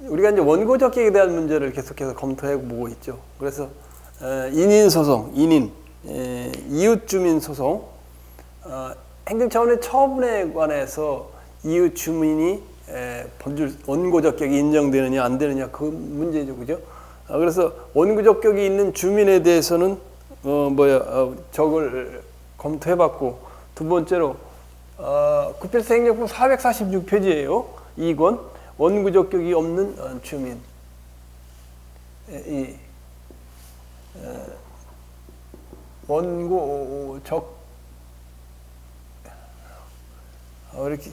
우리가 이제 원고적격에 대한 문제를 계속해서 검토해 보고 있죠. 그래서 인인 소송, 이웃 주민 소송, 행정차원의 처분에 관해서 이웃 주민이 원고적격이 인정되느냐 안 되느냐 그 문제죠, 그죠? 그래서 원고적격이 있는 주민에 대해서는 저걸 검토해봤고, 두 번째로 구필서 행정법 446페이지예요. 2권 원고적격이 없는 주민. 원고적 이렇게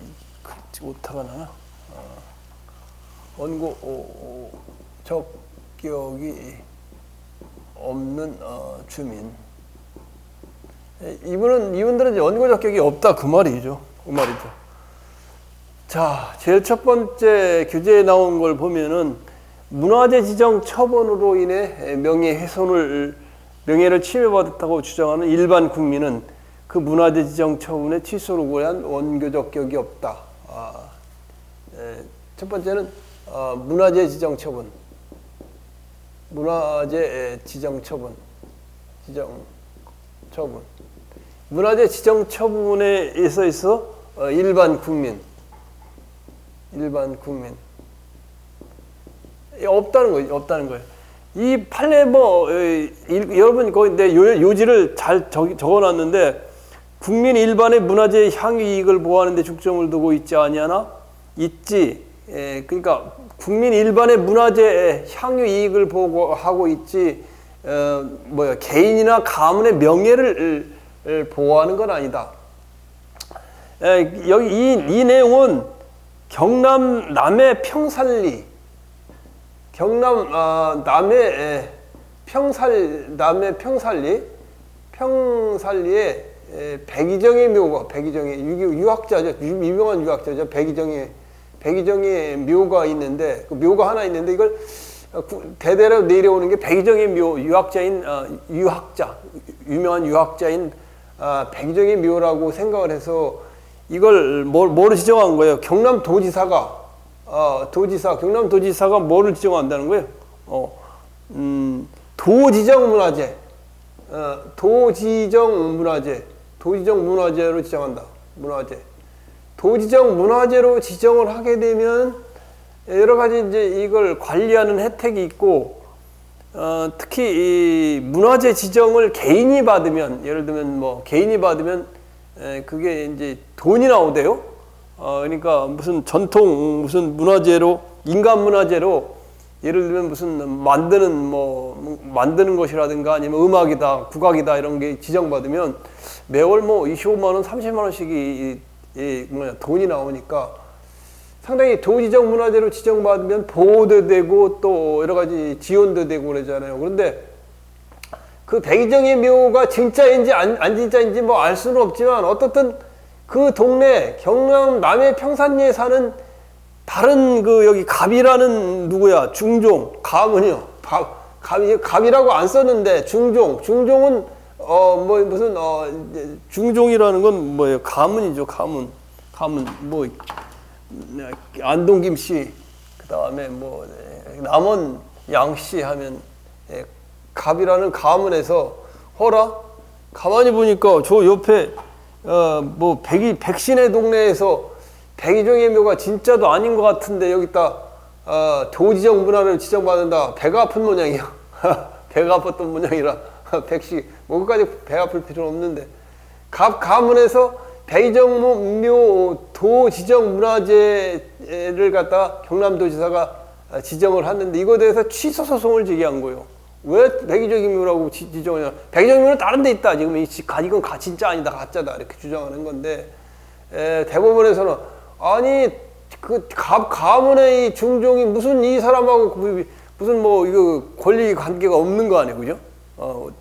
오타가 나나? 원고적격이 없는 주민. 이분들은 이제 원고적격이 없다 그 말이죠. 그 말이죠. 자, 제일 첫 번째 규제에 나온 걸 보면은 문화재 지정 처분으로 인해 명예를 침해받았다고 주장하는 일반 국민은 그 문화재 지정 처분의 취소로 고려한 원고적격이 없다. 첫 번째는 문화재 지정 처분. 문화재 지정 처분. 문화재 지정 처분에 있어 일반 국민. 없다는 거예요. 이 판례 여러분 거기 내 요지를 잘 적어놨는데, 국민 일반의 문화재 향유 이익을 보호하는 데 중점을 두고 있지 아니하나? 있지. 그러니까 국민 일반의 문화재 향유 이익을 보호하고 있지, 개인이나 가문의 명예를 보호하는 건 아니다. 여기 이 내용은 경남 남해 평산리, 평산리에 백이정의 묘가, 유학자죠. 유명한 유학자죠. 백이정의 묘가 있는데, 그 묘가 하나 있는데, 이걸 대대로 내려오는 게 백이정의 묘, 유명한 유학자인 백이정의 묘라고 생각을 해서 이걸 뭐로 지정한 거예요? 경남도지사가 뭐를 지정한다는 거예요? 도지정 문화재로 지정한다. 도지정 문화재로 지정을 하게 되면 여러 가지 이제 이걸 관리하는 혜택이 있고, 특히 이 문화재 지정을 개인이 받으면, 예를 들면 개인이 받으면 그게 이제 돈이 나오대요. 그러니까 무슨 무슨 문화재로, 인간 문화재로, 예를 들면 무슨 만드는 것이라든가 아니면 음악이다, 국악이다 이런 게 지정받으면 매월 25만 원, 30만 원씩이 돈이 나오니까 상당히 도지정 문화재로 지정받으면 보호도 되고 또 여러 가지 지원도 되고 그러잖아요. 그런데 그 백이정의 묘가 진짜인지 안 진짜인지 알 수는 없지만, 어떻든 그 동네 경남 남해 평산리에 사는 다른 여기 갑이라는 누구야? 가문이요. 갑이라고 안 썼는데 중종은 중종이라는 건 뭐예요? 가문이죠. 가문 안동김 씨, 그다음에 남원 양씨 하면 갑이라는 가문에서 가만히 보니까 저 옆에 백신의 동네에서 백이정의 묘가 진짜도 아닌 것 같은데 여기다 도지정 문화를 지정받는다. 배가 아픈 모양이야. 배가 아팠던 모양이라 백씨 그까지 배 아플 필요는 없는데, 가문에서 백이정묘 도지정 문화재를 갖다 경남도지사가 지정을 했는데, 이거에 대해서 취소 소송을 제기한 거예요. 왜 백이정의 묘라고 지정하냐? 백이정의 묘는 다른 데 있다. 지금 이건 진짜 아니다, 가짜다 이렇게 주장하는 건데, 대법원에서는 아니 그 가문의 이 중종이 무슨 이 사람하고 무슨 이거 권리 관계가 없는 거 아니에요, 그죠?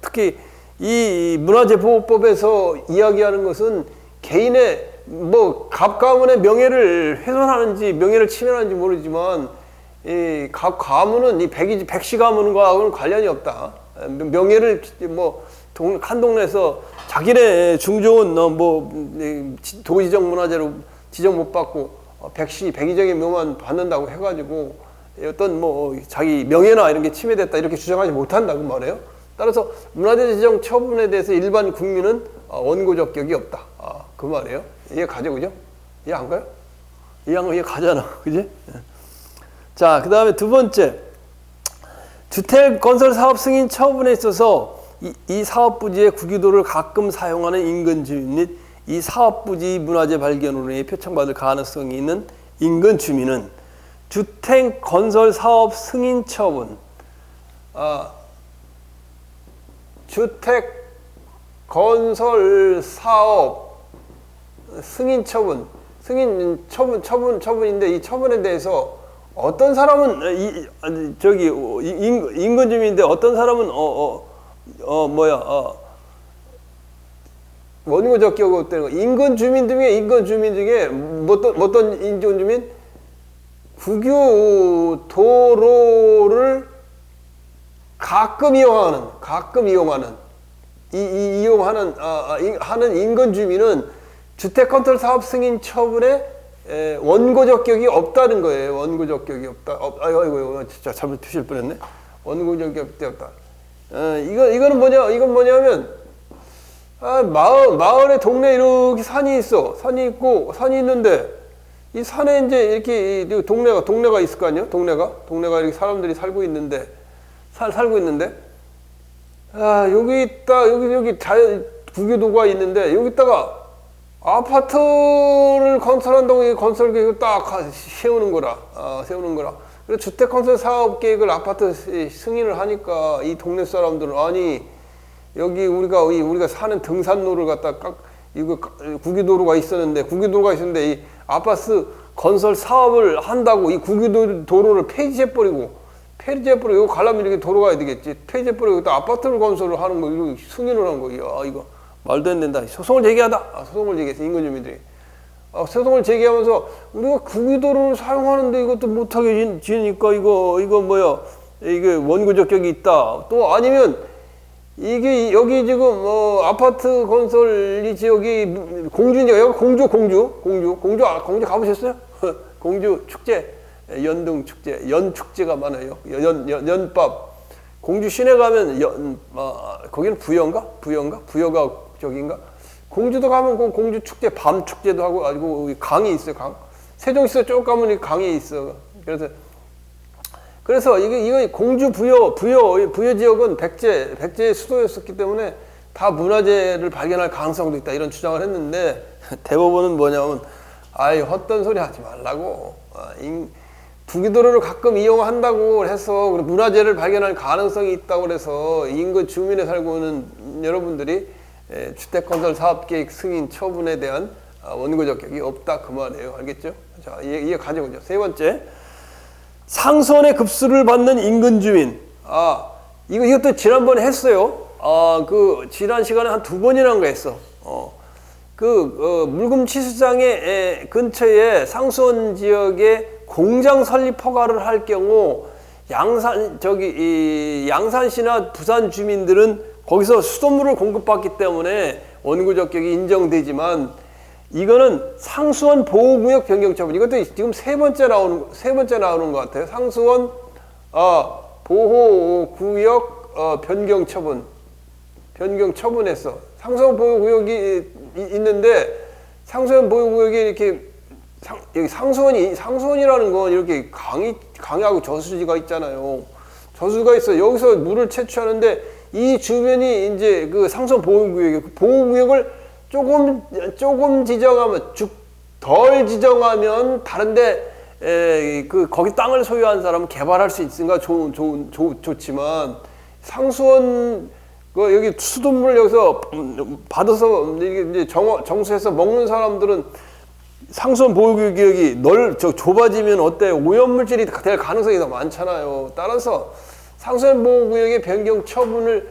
특히 이 문화재보호법에서 이야기하는 것은 개인의 가문의 명예를 훼손하는지 명예를 침해하는지 모르지만, 이 가문은 이 백씨 가문과는 관련이 없다. 명예를 한 동네에서 자기네 중종은 도지정 문화재로 지정 못 받고 백이정의 묘만 받는다고 해가지고 어떤 뭐 자기 명예나 이런 게 침해됐다 이렇게 주장하지 못한다고 말해요. 따라서 문화재 지정 처분에 대해서 일반 국민은 원고적 격이 없다. 그 말이에요. 이해 가죠, 그죠? 이해 안 가요? 이해 가잖아, 그지? 자, 그 다음에 두 번째, 주택 건설 사업 승인 처분에 있어서 이 사업 부지의 구기도를 가끔 사용하는 인근 주민 및 이 사업 부지 문화재 발견으로 인해 표창받을 가능성이 있는 인근 주민은 주택 건설 사업 승인 처분, 주택 건설 사업 승인 처분인데 이 처분에 대해서 어떤 사람은 인근 주민인데 어떤 사람은 원고적 격이 없다는 거. 인근 주민 중에 어떤 인근 주민? 국유 도로를 가끔 이용하는 하는 인근 주민은 주택 건설 사업 승인 처분에 원고적 격이 없다는 거예요. 원고적 격이 없다. 아이고 진짜 잘못 드실 뻔했네. 원고적 격이 없다. 이건 뭐냐면 마을에 동네 이렇게 산이 있는데 이 산에 이제 이렇게 동네가 있을 거 아니에요? 동네가 이렇게 사람들이 살고 있는데 여기 구기도가 있는데 여기다가 아파트를 건설한다고 이 건설 계획을 딱 세우는 거라. 그래서 주택 건설 사업 계획을 아파트 승인을 하니까 이 동네 사람들은 아니 여기 우리가 사는 등산로를 갖다 이거 구기도로가 있었는데 이 아파트 건설 사업을 한다고 이 구기도로를 폐지해버리고 이거 가려면 이렇게 도로가 되겠지. 폐지해버리고 또 아파트를 건설을 하는 거 이거 승인을 한 거. 이거 말도 안 된다. 소송을 제기해서 인근 주민들이 소송을 제기하면서 우리가 구기도로를 사용하는데 이것도 못하게 지니까 이게 원고적 격이 있다. 또 아니면 이게 여기 지금 아파트 건설이 지역이 공주니까 여기 공주 가보셨어요? 공주 축제, 연등 축제, 연축제가 많아요. 연밥. 공주 시내 가면 거기는 부여가 저기인가? 공주도 가면 공주 축제, 밤 축제도 하고 아주 강이 있어요, 강. 세종시에서 쭉 가면 강이 있어. 그래서 이거 공주 부여 지역은 백제의 수도였었기 때문에 다 문화재를 발견할 가능성도 있다 이런 주장을 했는데 대법원은 뭐냐면 헛된 소리 하지 말라고. 구기도로를 가끔 이용한다고 해서 문화재를 발견할 가능성이 있다고 그래서 인근 주민에 살고 있는 여러분들이 주택건설 사업계획 승인 처분에 대한 원고적 격이 없다 그 말이에요. 알겠죠? 자, 이해 가져오죠. 세 번째, 상수원의 급수를 받는 인근 주민. 이것도 지난번에 했어요. 그 지난 시간에 한 2번이나 한 거 했어. 물금 치수장의 근처에 상수원 지역에 공장 설립 허가를 할 경우 양산시나 부산 주민들은 거기서 수돗물을 공급받기 때문에 원고적 격이 인정되지만 이거는 상수원 보호구역 변경 처분. 이것도 지금 세 번째 나오는 것 같아요. 상수원 보호구역 변경 처분했어. 상수원 보호구역이 있는데 상수원 보호구역이 이렇게 여기 상수원이라는 건 이렇게 강하고 저수지가 있잖아요. 저수지가 있어. 여기서 물을 채취하는데 이 주변이 이제 그 상수원 보호구역이에요. 그 보호구역을 조금 지정하면 덜 지정하면 다른데 거기 땅을 소유한 사람은 개발할 수 있으니까 좋지만 상수원 여기 수돗물을 여기서 받아서 이제 정수해서 먹는 사람들은 상수원 보호구역이 좁아지면 오염물질이 될 가능성이 더 많잖아요. 따라서 상수원 보호구역의 변경 처분을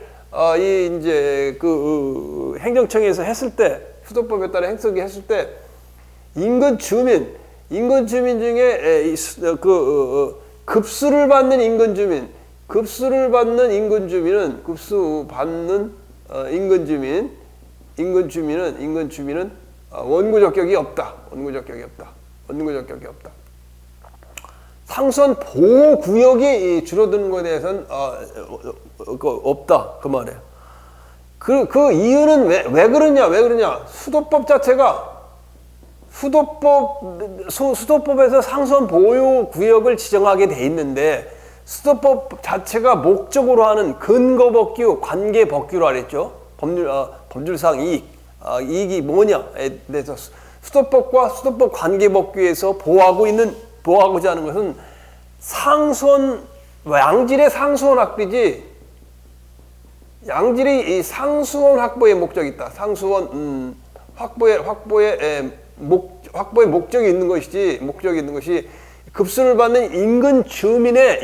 이제 행정청에서 했을 때 수도법에 따라 행정이 했을 때 인근 주민 중에 급수를 받는 인근 주민은 원고적 격이 없다. 상수원 보호 구역이 줄어드는 것에 대해서는 없다 그 말이에요. 그 이유는 왜 그러냐? 수도법 자체가 수도법에서 상수원 보호 구역을 지정하게 돼 있는데 수도법 자체가 목적으로 하는 근거 법규, 관계 법규로 알았죠. 법률상 이익이 뭐냐에 대해서 수도법과 수도법 관계 법규에서 보호하고자 하는 것은 양질의 상수원 확보지. 양질의 이 상수원 확보의 목적이 있다. 상수원 확보의 목적이 있는 것이 급수를 받는 인근 주민의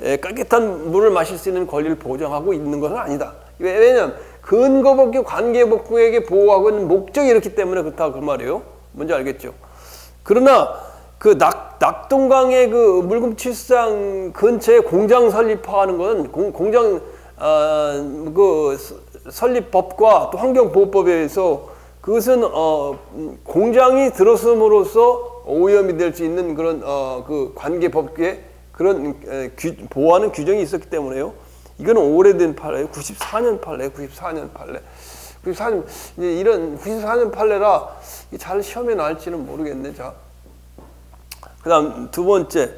깨끗한 물을 마실 수 있는 권리를 보장하고 있는 것은 아니다. 왜냐하면 근거법규, 관계법규에게 보호하고 있는 목적이 이렇기 때문에 그렇다 그 말이에요. 뭔지 알겠죠? 그러나 그 낙동강의 그 물금치수장 근처에 공장 설립하는 건 공장 그 설립법과 또 환경보호법에 의해서 그것은 공장이 들어섬으로써 오염이 될 수 있는 그런 그 관계법규에 그런 보호하는 규정이 있었기 때문에요. 이거는 오래된 판례예요. 94년 판례. 이제 이런 94년 판례라 잘 시험에 나올지는 모르겠네. 자, 그다음 두 번째.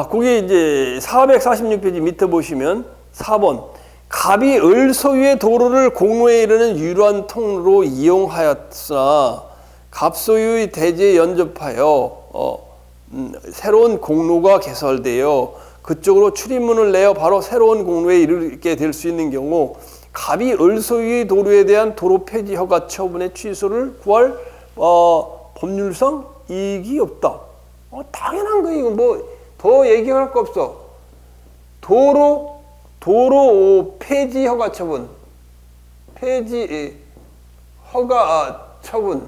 거기 이제 446페이지 밑에 보시면 4번. 갑이 을 소유의 도로를 공로에 이르는 유일한 통로로 이용하였으나 갑 소유의 대지에 연접하여 새로운 공로가 개설되어 그쪽으로 출입문을 내어 바로 새로운 공로에 이르게 될 수 있는 경우 갑이 을 소유의 도로에 대한 도로 폐지 허가 처분의 취소를 구할 법률상 이익이 없다. 당연한 거 이거 뭐 더 얘기할 거 없어. 도로 폐지 허가 처분, 폐지 허가 처분.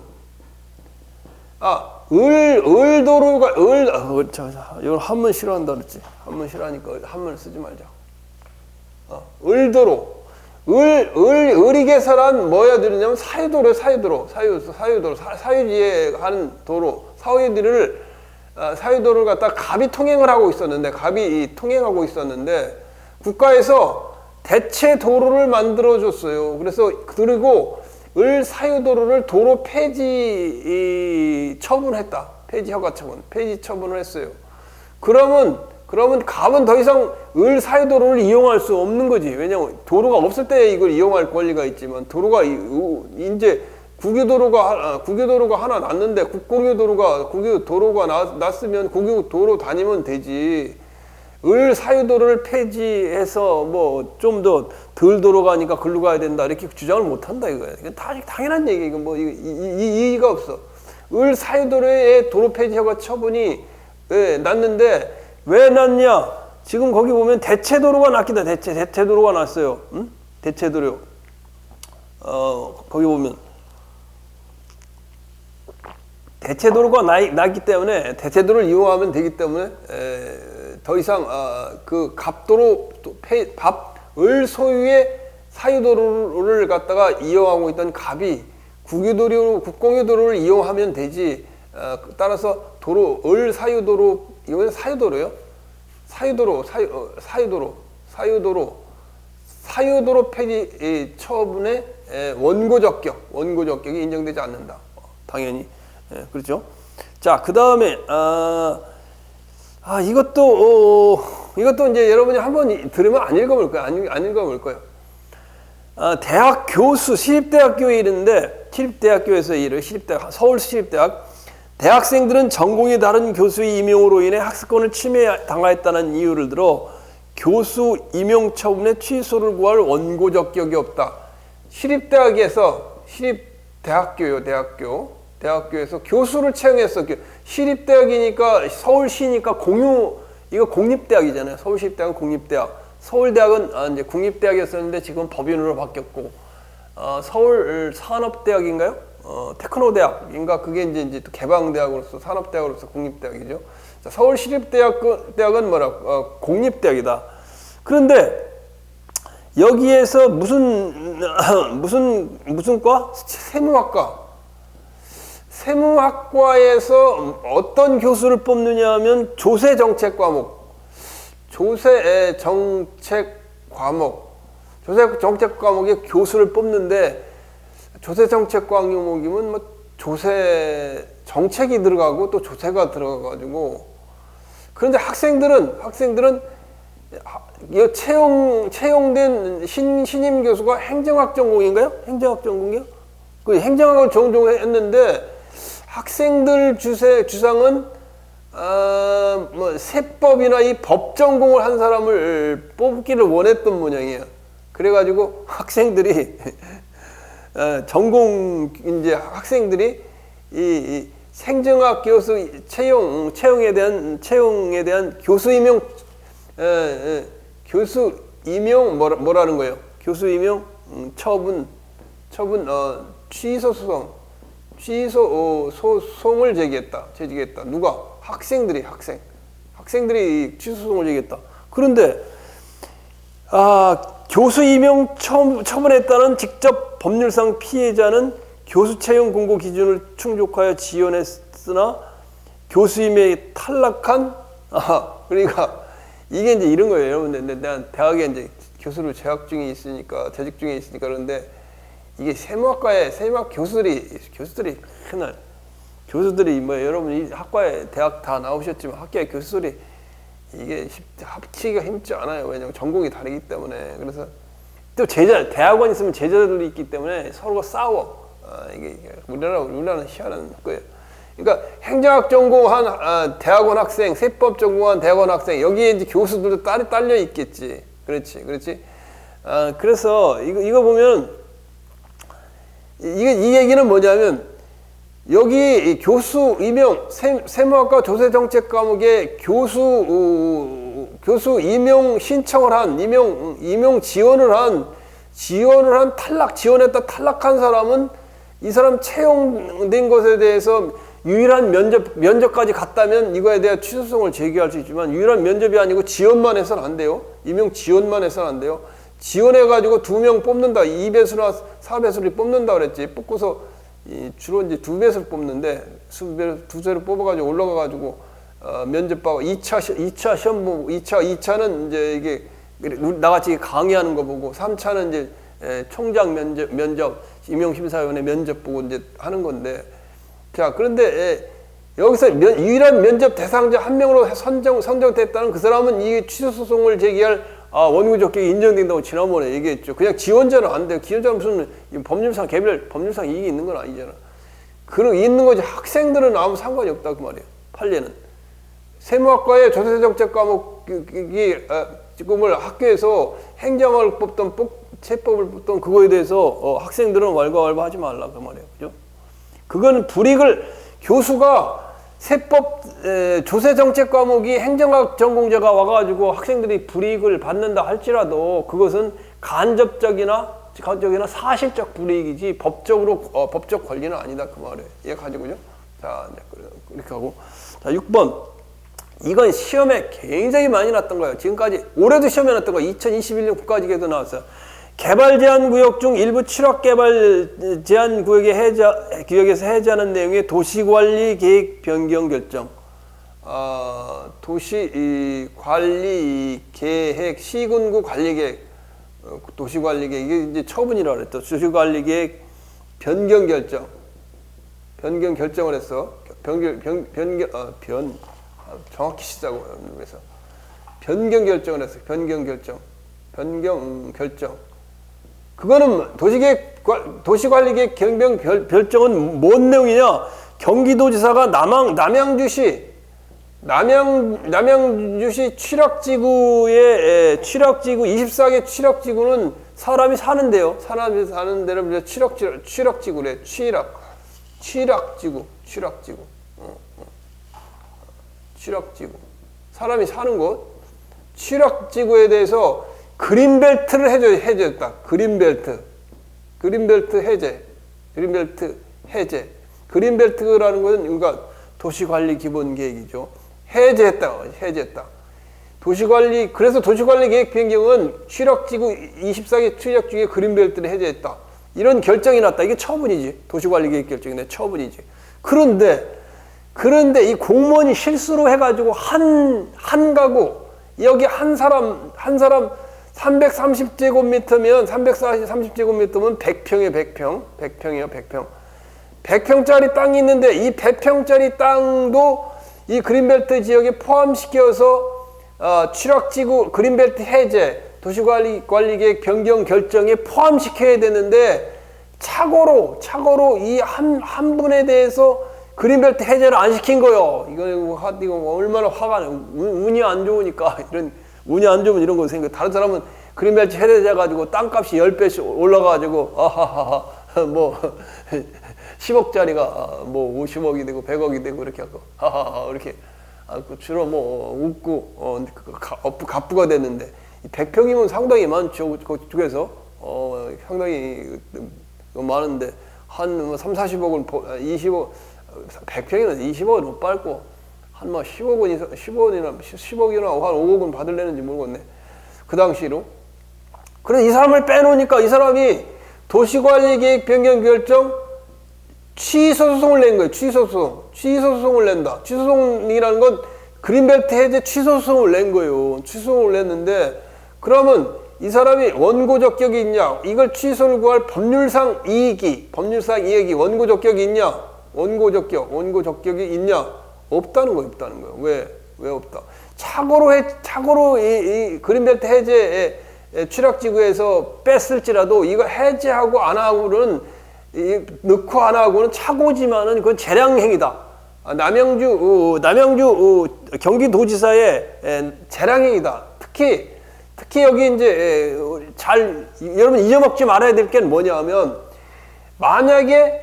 을도로가 이걸 한문 싫어한다 그랬지. 한문 싫어하니까 한문 쓰지 말자. 을도로. 을이 개설한 뭐야 들으냐면 사유지에 가는 도로, 사유도로를 갖다 갑이 통행을 하고 있었는데, 통행하고 있었는데, 국가에서 대체 도로를 만들어 줬어요. 그리고 을 사유도로를 도로 폐지 처분했다. 폐지 허가 처분, 폐지 처분을 했어요. 그러면 갑은 더 이상 을 사유도로를 이용할 수 없는 거지. 왜냐면 도로가 없을 때 이걸 이용할 권리가 있지만 도로가 이제 국유도로가 하나 났는데 국유도로가 났으면 국유도로 다니면 되지. 을 사유도로를 폐지해서 뭐 좀 더 덜 도로가니까 글로 가야 된다 이렇게 주장을 못 한다 이거야. 이건 당연한 얘기. 이건 뭐 이의가 없어. 을 사유도로의 도로 폐지 허가 처분이 났는데 왜 났냐? 지금 거기 보면 대체도로가 났기다. 대체도로가 났어요. 응? 대체도로. 거기 보면 대체도로가 났기 때문에 대체도로를 이용하면 되기 때문에 더 이상 그 갑도로 을 소유의 사유도로를 갖다가 이용하고 있던 갑이 국공유도로를 이용하면 되지. 따라서 을 사유도로 이건 사유도로요. 사유도로 폐지 처분의 원고적격이 인정되지 않는다. 당연히 그렇죠. 자, 그 다음에 이것도 이제 여러분이 한번 들으면 안 읽어볼 거예요. 대학 교수, 시립대학교에 이르는데, 서울 시립대학, 대학생들은 전공이 다른 교수의 임용으로 인해 학습권을 침해당하였다는 이유를 들어 교수 임용 처분의 취소를 구할 원고적격이 없다. 대학교에서 교수를 채용했어. 시립대학이니까 서울시니까 이거 공립대학이잖아요. 서울시립대학은 공립대학. 서울대학은 이제 국립대학이었었는데 지금 법인으로 바뀌었고, 서울 산업대학인가요? 테크노대학인가? 그게 이제 또 개방대학으로서 산업대학으로서 국립대학이죠. 자, 서울시립대학은 공립대학이다. 그런데 여기에서 무슨 과? 세무학과에서 어떤 교수를 뽑느냐 하면 조세 정책 과목, 조세 정책 과목의 교수를 뽑는데, 조세 정책 과목이면 뭐 조세 정책이 들어가고 또 조세가 들어가가지고, 그런데 학생들은 채용된 신임 교수가 행정학 전공인가요? 행정학 전공이요? 그 행정학을 전공했는데 학생들 주상은 뭐 세법이나 이 법 전공을 한 사람을 뽑기를 원했던 모양이에요. 그래가지고 학생들이 이제 학생들이 이 행정학 교수 채용에 대한 교수 임용 뭐라는 거예요? 교수 임용 처분 취소 소송을 제기했다. 누가? 학생들이 취소 소송을 제기했다. 그런데 교수 임용 처분했다는 직접 법률상 피해자는 교수 채용 공고 기준을 충족하여 지원했으나 교수 임용에 탈락한 그러니까 이게 이제 이런 거예요, 여러분들. 내가 대학에 이제 교수로 재직 중에 있으니까 그런데 이게 세무학 교수들이 뭐 여러분 이 학과에 대학 다 나오셨지만 학교의 교수들이 이게 합치기가 힘지 않아요. 왜냐면 전공이 다르기 때문에. 그래서 또 대학원 있으면 제자들이 있기 때문에 서로가 싸워. 이게 우리나라는 희한한 거예요. 그러니까 행정학 전공한 대학원 학생, 세법 전공한 대학원 학생, 여기에 이제 교수들도 딸려 있겠지. 그렇지. 그래서 이거 보면 이 얘기는 뭐냐면, 여기 교수 임용, 세무학과 조세정책 과목에 교수 임용 신청을 한, 임용 지원을 한 지원했다 탈락한 사람은 이 사람 채용된 것에 대해서 유일한 면접까지 갔다면 이거에 대한 취소성을 제기할 수 있지만, 유일한 면접이 아니고 지원만 해서는 안 돼요. 임용 지원만 해서는 안 돼요. 지원해가지고 2명 뽑는다. 2배수나 4배수를 뽑는다 그랬지. 뽑고서 주로 이제 2배수를 뽑는데, 두배를 뽑아가지고 올라가가지고 면접 보고 2차 시험 보고, 2차는 이제 이게 나같이 강의하는 거 보고, 3차는 이제 총장 면접 임용심사위원회 면접 보고 이제 하는 건데, 자, 그런데 여기서 유일한 면접 대상자 한 명으로 선정됐다는 그 사람은 이 취소소송을 제기할 원고 적격이 인정된다고 지난번에 얘기했죠. 그냥 지원자는 안 돼요. 지원자는 무슨 법률상 이익이 있는 건 아니잖아. 그런 있는 거지. 학생들은 아무 상관이 없다 그 말이에요. 판례는. 세무학과의 조세정책 과목이 지금을 학교에서 행정을 뽑던 세법을 뽑던 그거에 대해서 학생들은 왈가왈부하지 말라 그 말이에요. 그죠? 그건 교수가 세법 조세정책 과목이 행정학 전공자가 와가지고 학생들이 불이익을 받는다 할지라도 그것은 간접적이나 사실적 불이익이지 법적 권리는 아니다 그 말이에요. 이해 가지고죠. 자, 이렇게 하고, 자 6번. 이건 시험에 굉장히 많이 났던 거예요. 지금까지 올해도 시험에 났던 거예요. 2021년 국가직에도 나왔어요. 개발 제한 구역 중 일부 칠학 개발 제한 구역에서 해제하는 내용의 도시관리 계획 변경 결정. 도시관리 계획, 시군구 관리 계획, 도시관리 계획, 이게 이제 처분이라 그랬죠. 도시관리 계획 변경 결정. 변경 결정을 했어. 정확히 시작하고 그래서 변경 결정을 했어. 변경 결정. 그거는 도시관리계획 변경 결정은 뭔 내용이냐? 경기도지사가 남양주시 취락지구의 24개 취락지구는 사람이 사는데요. 사람이 사는 데를 취락지구래. 취락지구. 사람이 사는 곳. 취락지구에 대해서 그린벨트를 해제했다. 그린벨트 해제. 그린벨트라는 것은 그러니까 도시관리 기본계획이죠. 해제했다. 그래서 도시관리 계획 변경은 24개 취락지구의 그린벨트를 해제했다. 이런 결정이 났다. 이게 처분이지. 도시관리 계획 결정인데 처분이지. 그런데 이 공무원이 실수로 해가지고 한 가구, 여기 한 사람 330제곱미터면 330제곱미터면 100평이에요. 100평. 100평짜리 땅이 있는데 이 100평짜리 땅도 이 그린벨트 지역에 포함시켜서 취락지구 그린벨트 해제, 도시관리계획 변경 결정에 포함시켜야 되는데 착오로 이 한 분에 대해서 그린벨트 해제를 안 시킨 거요. 이거 얼마나 화가 나. 운이 안 좋으니까 운이 안 좋으면 이런 거 생겨. 다른 사람은 그린벨트 해제 가지고 땅값이 10배씩 올라가가지고 뭐 10억짜리가 뭐 50억이 되고 100억이 되고 이렇게 하고 이렇게 주로 뭐 웃고 갑부가 됐는데 100평이면 상당히 많죠. 그쪽에서 상당히 많은데 한 3, 40억은 20억 100평이면 20억을 못 밟고 한 뭐 10억이나 한 5억은 받을래는지 모르겠네. 그 당시로. 그래서 이 사람을 빼놓으니까 이 사람이 도시관리계획 변경 결정 취소 소송을 낸 거예요. 취소 소송을 낸다. 취소 소송이라는 건 그린벨트 해제 취소 소송을 낸 거예요. 취소 소송을 냈는데 그러면 이 사람이 원고 적격이 있냐? 이걸 취소를 구할 법률상 이익이 원고 적격이 있냐? 원고 적격이 있냐? 없다는 거예요. 왜 없다? 착오로 이 그린벨트 해제 취락지구에서 뺐을지라도 이거 해제하고 안 하고는 넣고 안 하고는 착오지만은 그건 재량행위다. 남양주 경기도지사의 재량행위다. 특히 여기 이제 여러분 잊어먹지 말아야 될 게 뭐냐면 만약에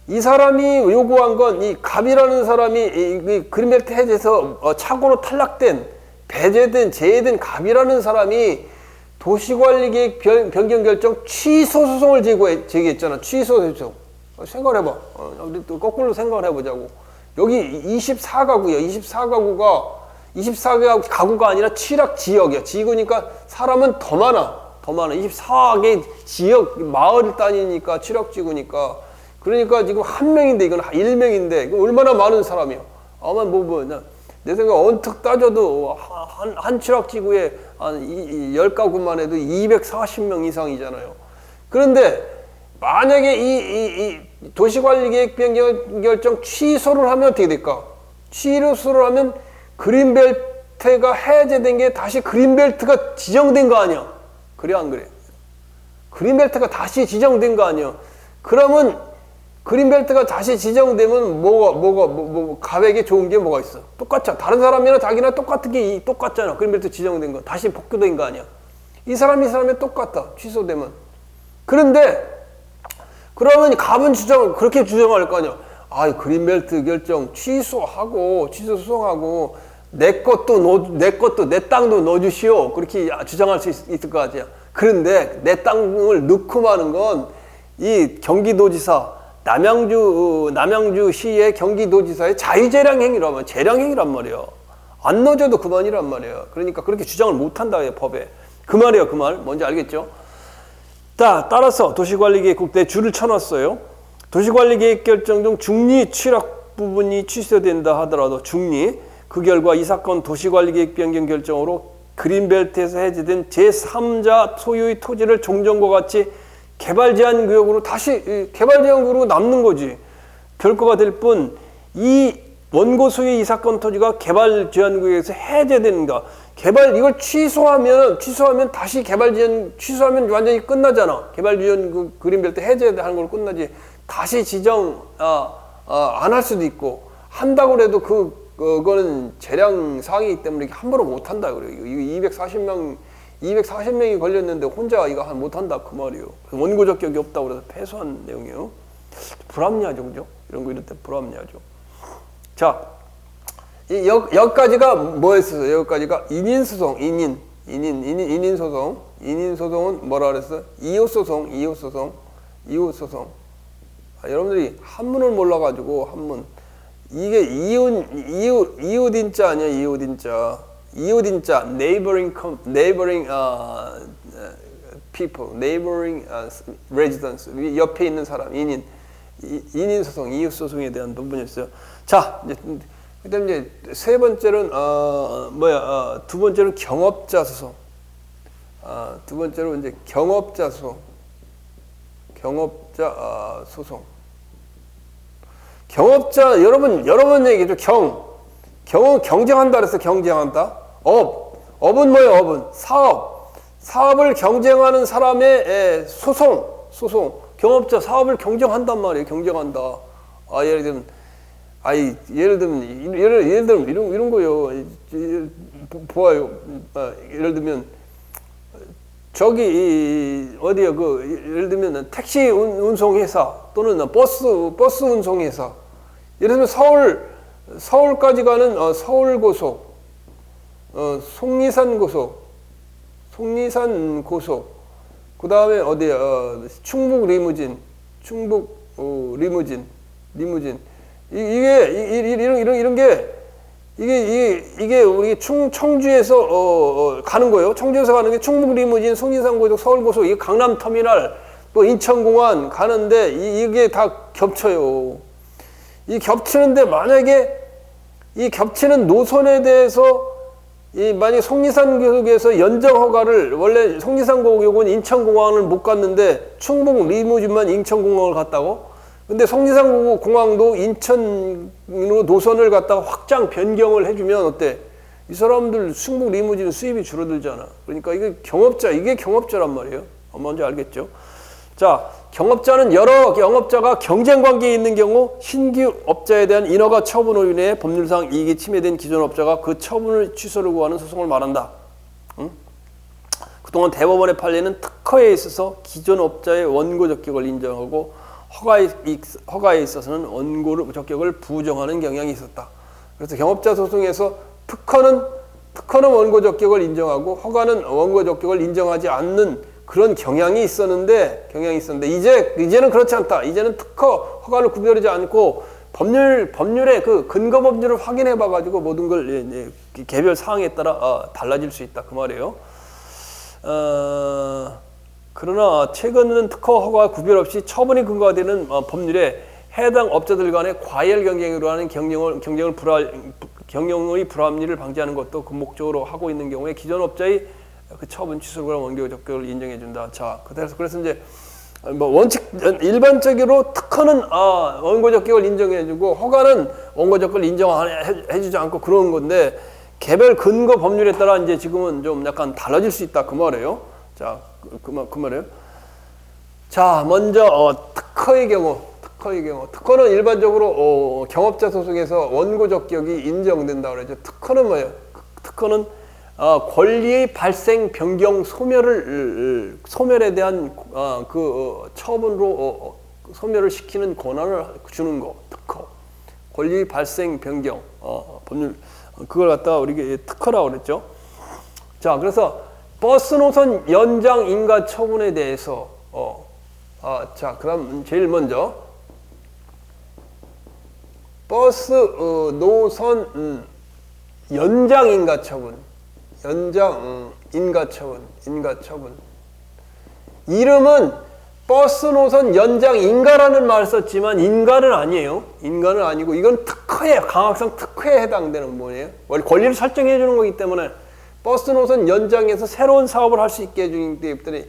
이 사람이 요구한 건 이 갑이라는 사람이 이 그린벨트 해제에서 착오로 탈락된 배제된 제외된 갑이라는 사람이 도시관리계획 변경 결정 취소 소송을 제기했잖아. 취소 소송. 생각을 해봐. 또 거꾸로 생각을 해보자고. 여기 24가구가 24가구가 아니라 취락 지역이야. 지구니까 사람은 더 많아. 24개의 지역, 마을 단위니까 취락지구니까. 그러니까 지금 한 명인데 이건 1명인데 이거 얼마나 많은 사람이야. 아마 내 생각 언뜻 따져도 한 취락지구에 한 10가구만 해도 240명 이상이잖아요. 그런데 만약에 이 도시관리계획 변경 결정 취소를 하면 어떻게 될까? 취소를 하면 그린벨트가 해제된 게 다시 그린벨트가 지정된 거 아니야? 그래 안 그래? 그린벨트가 다시 지정된 거 아니야? 그러면 그린벨트가 다시 지정되면 가백에 좋은 게 뭐가 있어? 똑같잖아. 다른 사람이나 자기나 똑같잖아. 그린벨트 지정된 거. 다시 복구된 거 아니야. 이 사람이 똑같다. 취소되면. 그런데, 그러면 갑은 그렇게 주장할 거 아니야. 그린벨트 결정 취소 소송하고, 내 땅도 넣어주시오. 그렇게 주장할 수 있을 거 아니야. 그런데 내 땅을 넣고 마는 건 이 경기도지사, 남양주시의 경기도지사의 재량행위란 말이야. 안 넣어줘도 그만이란 말이야. 그러니까 그렇게 주장을 못 한다, 법에. 그 말이에요, 그 말. 뭔지 알겠죠? 따라서 도시관리계획국대에 줄을 쳐놨어요. 도시관리계획 결정 중 중리 취락 부분이 취소된다 하더라도 그 결과 이 사건 도시관리계획 변경 결정으로 그린벨트에서 해제된 제3자 소유의 토지를 종전과 같이 개발제한구역으로 다시 개발제한구역으로 남는 거지. 결과가 될 뿐 이 원고 소유의 이 사건 토지가 개발제한구역에서 해제되는가. 이걸 취소하면 다시 취소하면 완전히 끝나잖아. 개발제한 그린벨트 해제하는 걸로 끝나지. 다시 지정 안 할 수도 있고 한다고 해도 그거는 재량 사항이기 때문에 함부로 못 한다 그래요. 이거 240명이 걸렸는데 혼자 이거 못 한다 그 말이에요. 원고 적격이 없다고 그래서 패소한 내용이에요. 불합리하죠, 그죠? 이런 거 이럴 때 불합리하죠. 자, 여기까지가 뭐였어요? 여기까지가 인인 소송. 인인 소송은 뭐라 그랬어? 이웃 소송. 여러분들이 한문을 몰라가지고 한문. 이게 이웃인자 아니야? 이웃인자, neighboring people, neighboring residents, 옆에 있는 사람, 인인. 인인 소송, 이웃 소송에 대한 부분이 있어요. 자, 그다음 이제 세 번째는 두 번째는 경업자 소송. 두 번째로 이제 경업자 소송. 경업자 소송. 경업자 여러 번 얘기죠. 경은 경쟁한다 그랬어. 경쟁한다. 업은 뭐예요? 업은 사업을 경쟁하는 사람의 소송. 경업자 사업을 경쟁한단 말이에요. 경쟁한다. 예를 들면 이런 거요. 보아요. 예를 들면 어디야 예를 들면 택시 운송회사 또는 버스 운송회사. 예를 들면 서울까지 가는 서울고속, 속리산고속. 그 다음에 어디야? 충북 리무진. 이런 게 이게 우리 청주에서 가는 거예요. 청주에서 가는 게 충북 리무진, 속리산고속, 서울고속, 이게 강남터미널, 또 인천공항 가는데 이게 다 겹쳐요. 이 겹치는데 만약에 이 겹치는 노선에 대해서 만약 속리산고속에서 연장 허가를 원래 속리산고속은 인천공항을 못 갔는데 충북 리무진만 인천공항을 갔다고? 근데 속리산공항도 인천으로 노선을 갖다가 확장 변경을 해주면 어때? 이 사람들 충북 리무진 수입이 줄어들잖아. 그러니까 이게 경업자란 말이에요. 뭔지 알겠죠? 자, 경업자는 여러 경업자가 경쟁 관계에 있는 경우 신규 업자에 대한 인허가 처분으로 인해 법률상 이익이 침해된 기존 업자가 그 처분을 취소를 구하는 소송을 말한다. 응? 그동안 대법원에 판례는 특허에 있어서 기존 업자의 원고 적격을 인정하고 허가에 있어서는 원고 적격을 부정하는 경향이 있었다. 그래서 경업자 소송에서 특허는 원고 적격을 인정하고 허가는 원고 적격을 인정하지 않는 그런 경향이 있었는데 이제는 그렇지 않다. 이제는 특허, 허가를 구별하지 않고 법률의 그 근거 법률을 확인해 봐가지고 모든 걸 개별 사항에 따라 달라질 수 있다. 그 말이에요. 그러나 최근은 특허, 허가 구별 없이 처분이 근거가 되는 법률에 해당 업자들 간의 과열 경쟁으로 하는 경영의 불합리를 방지하는 것도 그 목적으로 하고 있는 경우에 기존 업자의 그 처분 취소를 원고 적격을 인정해 준다. 자, 그래서 이제 일반적으로 특허는 원고 적격을 인정해 주고 허가는 원고 적격을 인정해 주지 않고 그런 건데 개별 근거 법률에 따라 이제 지금은 좀 약간 달라질 수 있다. 그 말이에요. 자, 그 말이에요. 자, 먼저 특허의 경우. 특허는 일반적으로 경업자 소송에서 원고 적격이 인정된다 그러죠. 특허는 뭐예요? 특허는 권리의 발생 변경 소멸에 대한 그 처분으로 소멸을 시키는 권한을 주는 거. 특허. 권리 발생 변경 법률 그걸 갖다가 우리가 특허라고 그랬죠. 자, 그래서 버스 노선 연장 인가 처분에 대해서 자, 그럼 제일 먼저 버스 노선 연장 인가 처분. 인가 처분. 이름은 버스 노선 연장 인가라는 말을 썼지만 인가는 아니에요. 인가는 아니고 이건 강학상 특허에 해당되는 부분이에요. 원래 권리를 설정해 주는 거기 때문에 버스 노선 연장에서 새로운 사업을 할 수 있게 해주기 때문에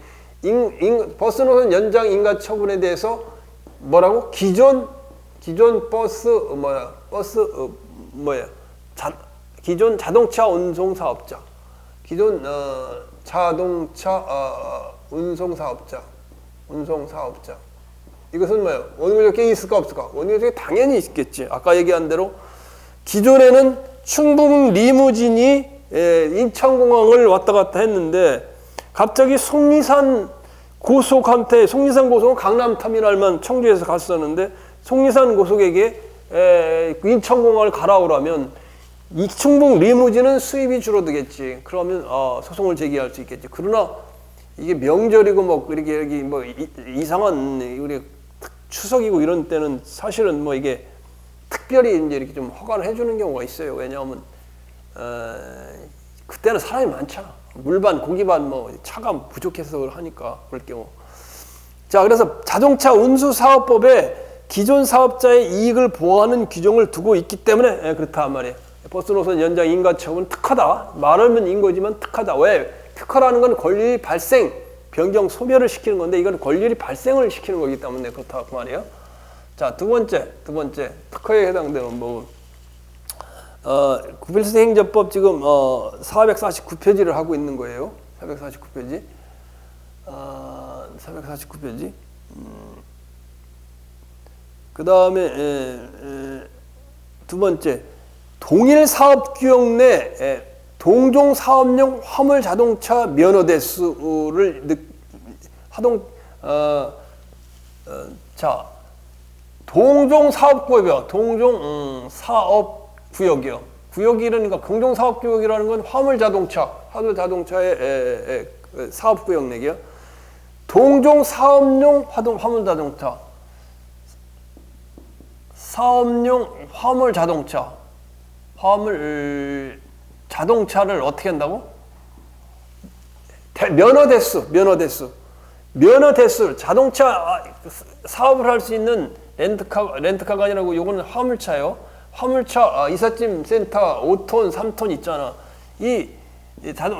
버스 노선 연장 인가 처분에 대해서 뭐라고? 기존 기존 자동차 운송 사업자. 기존 자동차 운송 사업자. 이것은 뭐예요? 원고 적격이 있을까 없을까? 원고 적격이 당연히 있겠지. 아까 얘기한 대로 기존에는 충북 리무진이 인천공항을 왔다 갔다 했는데 갑자기 속리산 고속은 강남터미널만 청주에서 갔었는데 속리산 고속에게 인천공항을 가라고 그러면 이 충북 리무진은 수입이 줄어들겠지. 그러면 소송을 제기할 수 있겠지. 그러나 이게 명절이고 뭐 이렇게 여기 뭐 이상한 우리 추석이고 이런 때는 사실은 뭐 이게 특별히 이제 이렇게 좀 허가를 해주는 경우가 있어요. 왜냐하면 그때는 사람이 많잖아. 물반, 고기반 뭐 차가 부족해서 하니까 그럴 경우. 자, 그래서 자동차 운수 사업법에 기존 사업자의 이익을 보호하는 규정을 두고 있기 때문에 그렇다 말이에요. 버스 노선 연장 인가처분 특허다. 말하면 인거지만 특허다. 왜? 특허라는 건 권리 발생, 변경, 소멸을 시키는 건데 이건 권리 발생을 시키는 거기 때문에 그렇다고 말이에요. 자, 두 번째 특허에 해당되는 부분. 구필수행정법 지금 449페이지를 하고 있는 거예요. 449페이지. 449페이지. 그 다음에 두 번째, 동일 사업구역 내 동종 사업용 화물 자동차 면허 대수를 동종 사업구역이요. 동종 사업구역이요. 구역이 이러니까 공동 사업구역이라는 건 화물 자동차의 사업구역 내기요. 동종 사업용 화물 자동차. 사업용 화물 자동차를 어떻게 한다고? 면허 대수, 자동차 사업을 할 수 있는 렌트카가 아니라고 요거는 화물차요. 화물차 이삿짐 센터 5톤, 3톤 있잖아. 이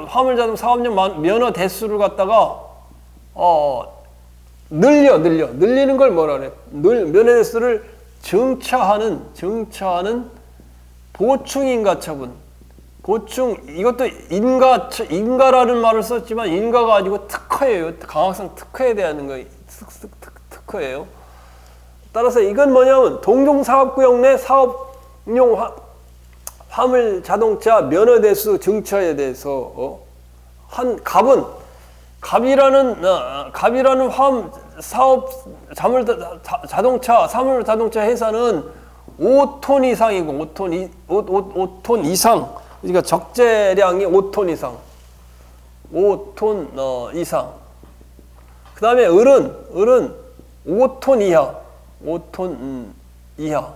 화물 자동 사업용 면허 대수를 갖다가 늘리는 걸 뭐라 그래? 면허 대수를 증차하는 보충인가 처분. 이것도 인가라는 말을 썼지만 인가가 아니고 특허예요. 강학상 특허에 대한 거 특허예요. 따라서 이건 뭐냐면 동종사업구역 내 사업용 화물 자동차 면허 대수 증차에 대해서 갑이라는 사업 사물 자동차 회사는 5톤 이상이고 5톤 이상, 그러니까 적재량이 5톤 이상. 그 다음에 을은 5톤 이하.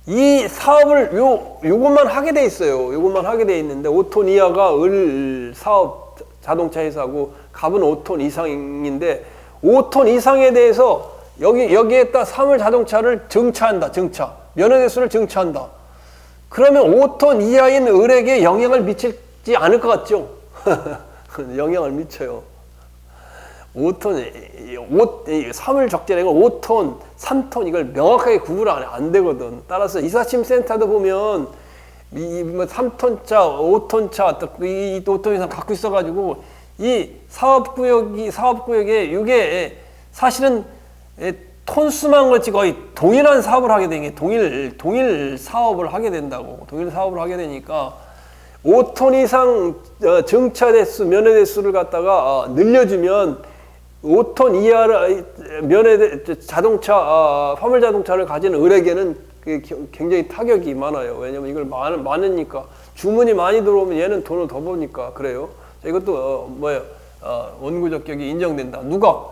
이 사업을 요것만 하게 돼 있어요. 요것만 하게 돼 있는데 5톤 이하가 을 사업 자동차 회사고 갑은 5톤 이상인데 5톤 이상에 대해서 여기에다 사물 자동차를 증차한다. 면허 대수를 증차한다. 그러면 5톤 이하인 을에게 영향을 미치지 않을 것 같죠? 영향을 미쳐요. 5톤, 사물 적재량은 5톤, 3톤 이걸 명확하게 구분 안 되거든. 따라서 이삿짐 센터도 보면 3톤차, 5톤차, 이 5톤 이상 갖고 있어가지고 이 사업구역에 이게 사실은 톤수만 그렇지 거의 동일한 사업을 하게 되는 게 동일 사업을 하게 된다고. 동일 사업을 하게 되니까 5톤 이상 증차 대수, 면허 대수를 갖다가 늘려주면 5톤 이하의 자동차, 화물 자동차를 가진 을에게는 굉장히 타격이 많아요. 왜냐면 이걸 많으니까 주문이 많이 들어오면 얘는 돈을 더 버니까 그래요. 이것도 원구적격이 인정된다. 누가?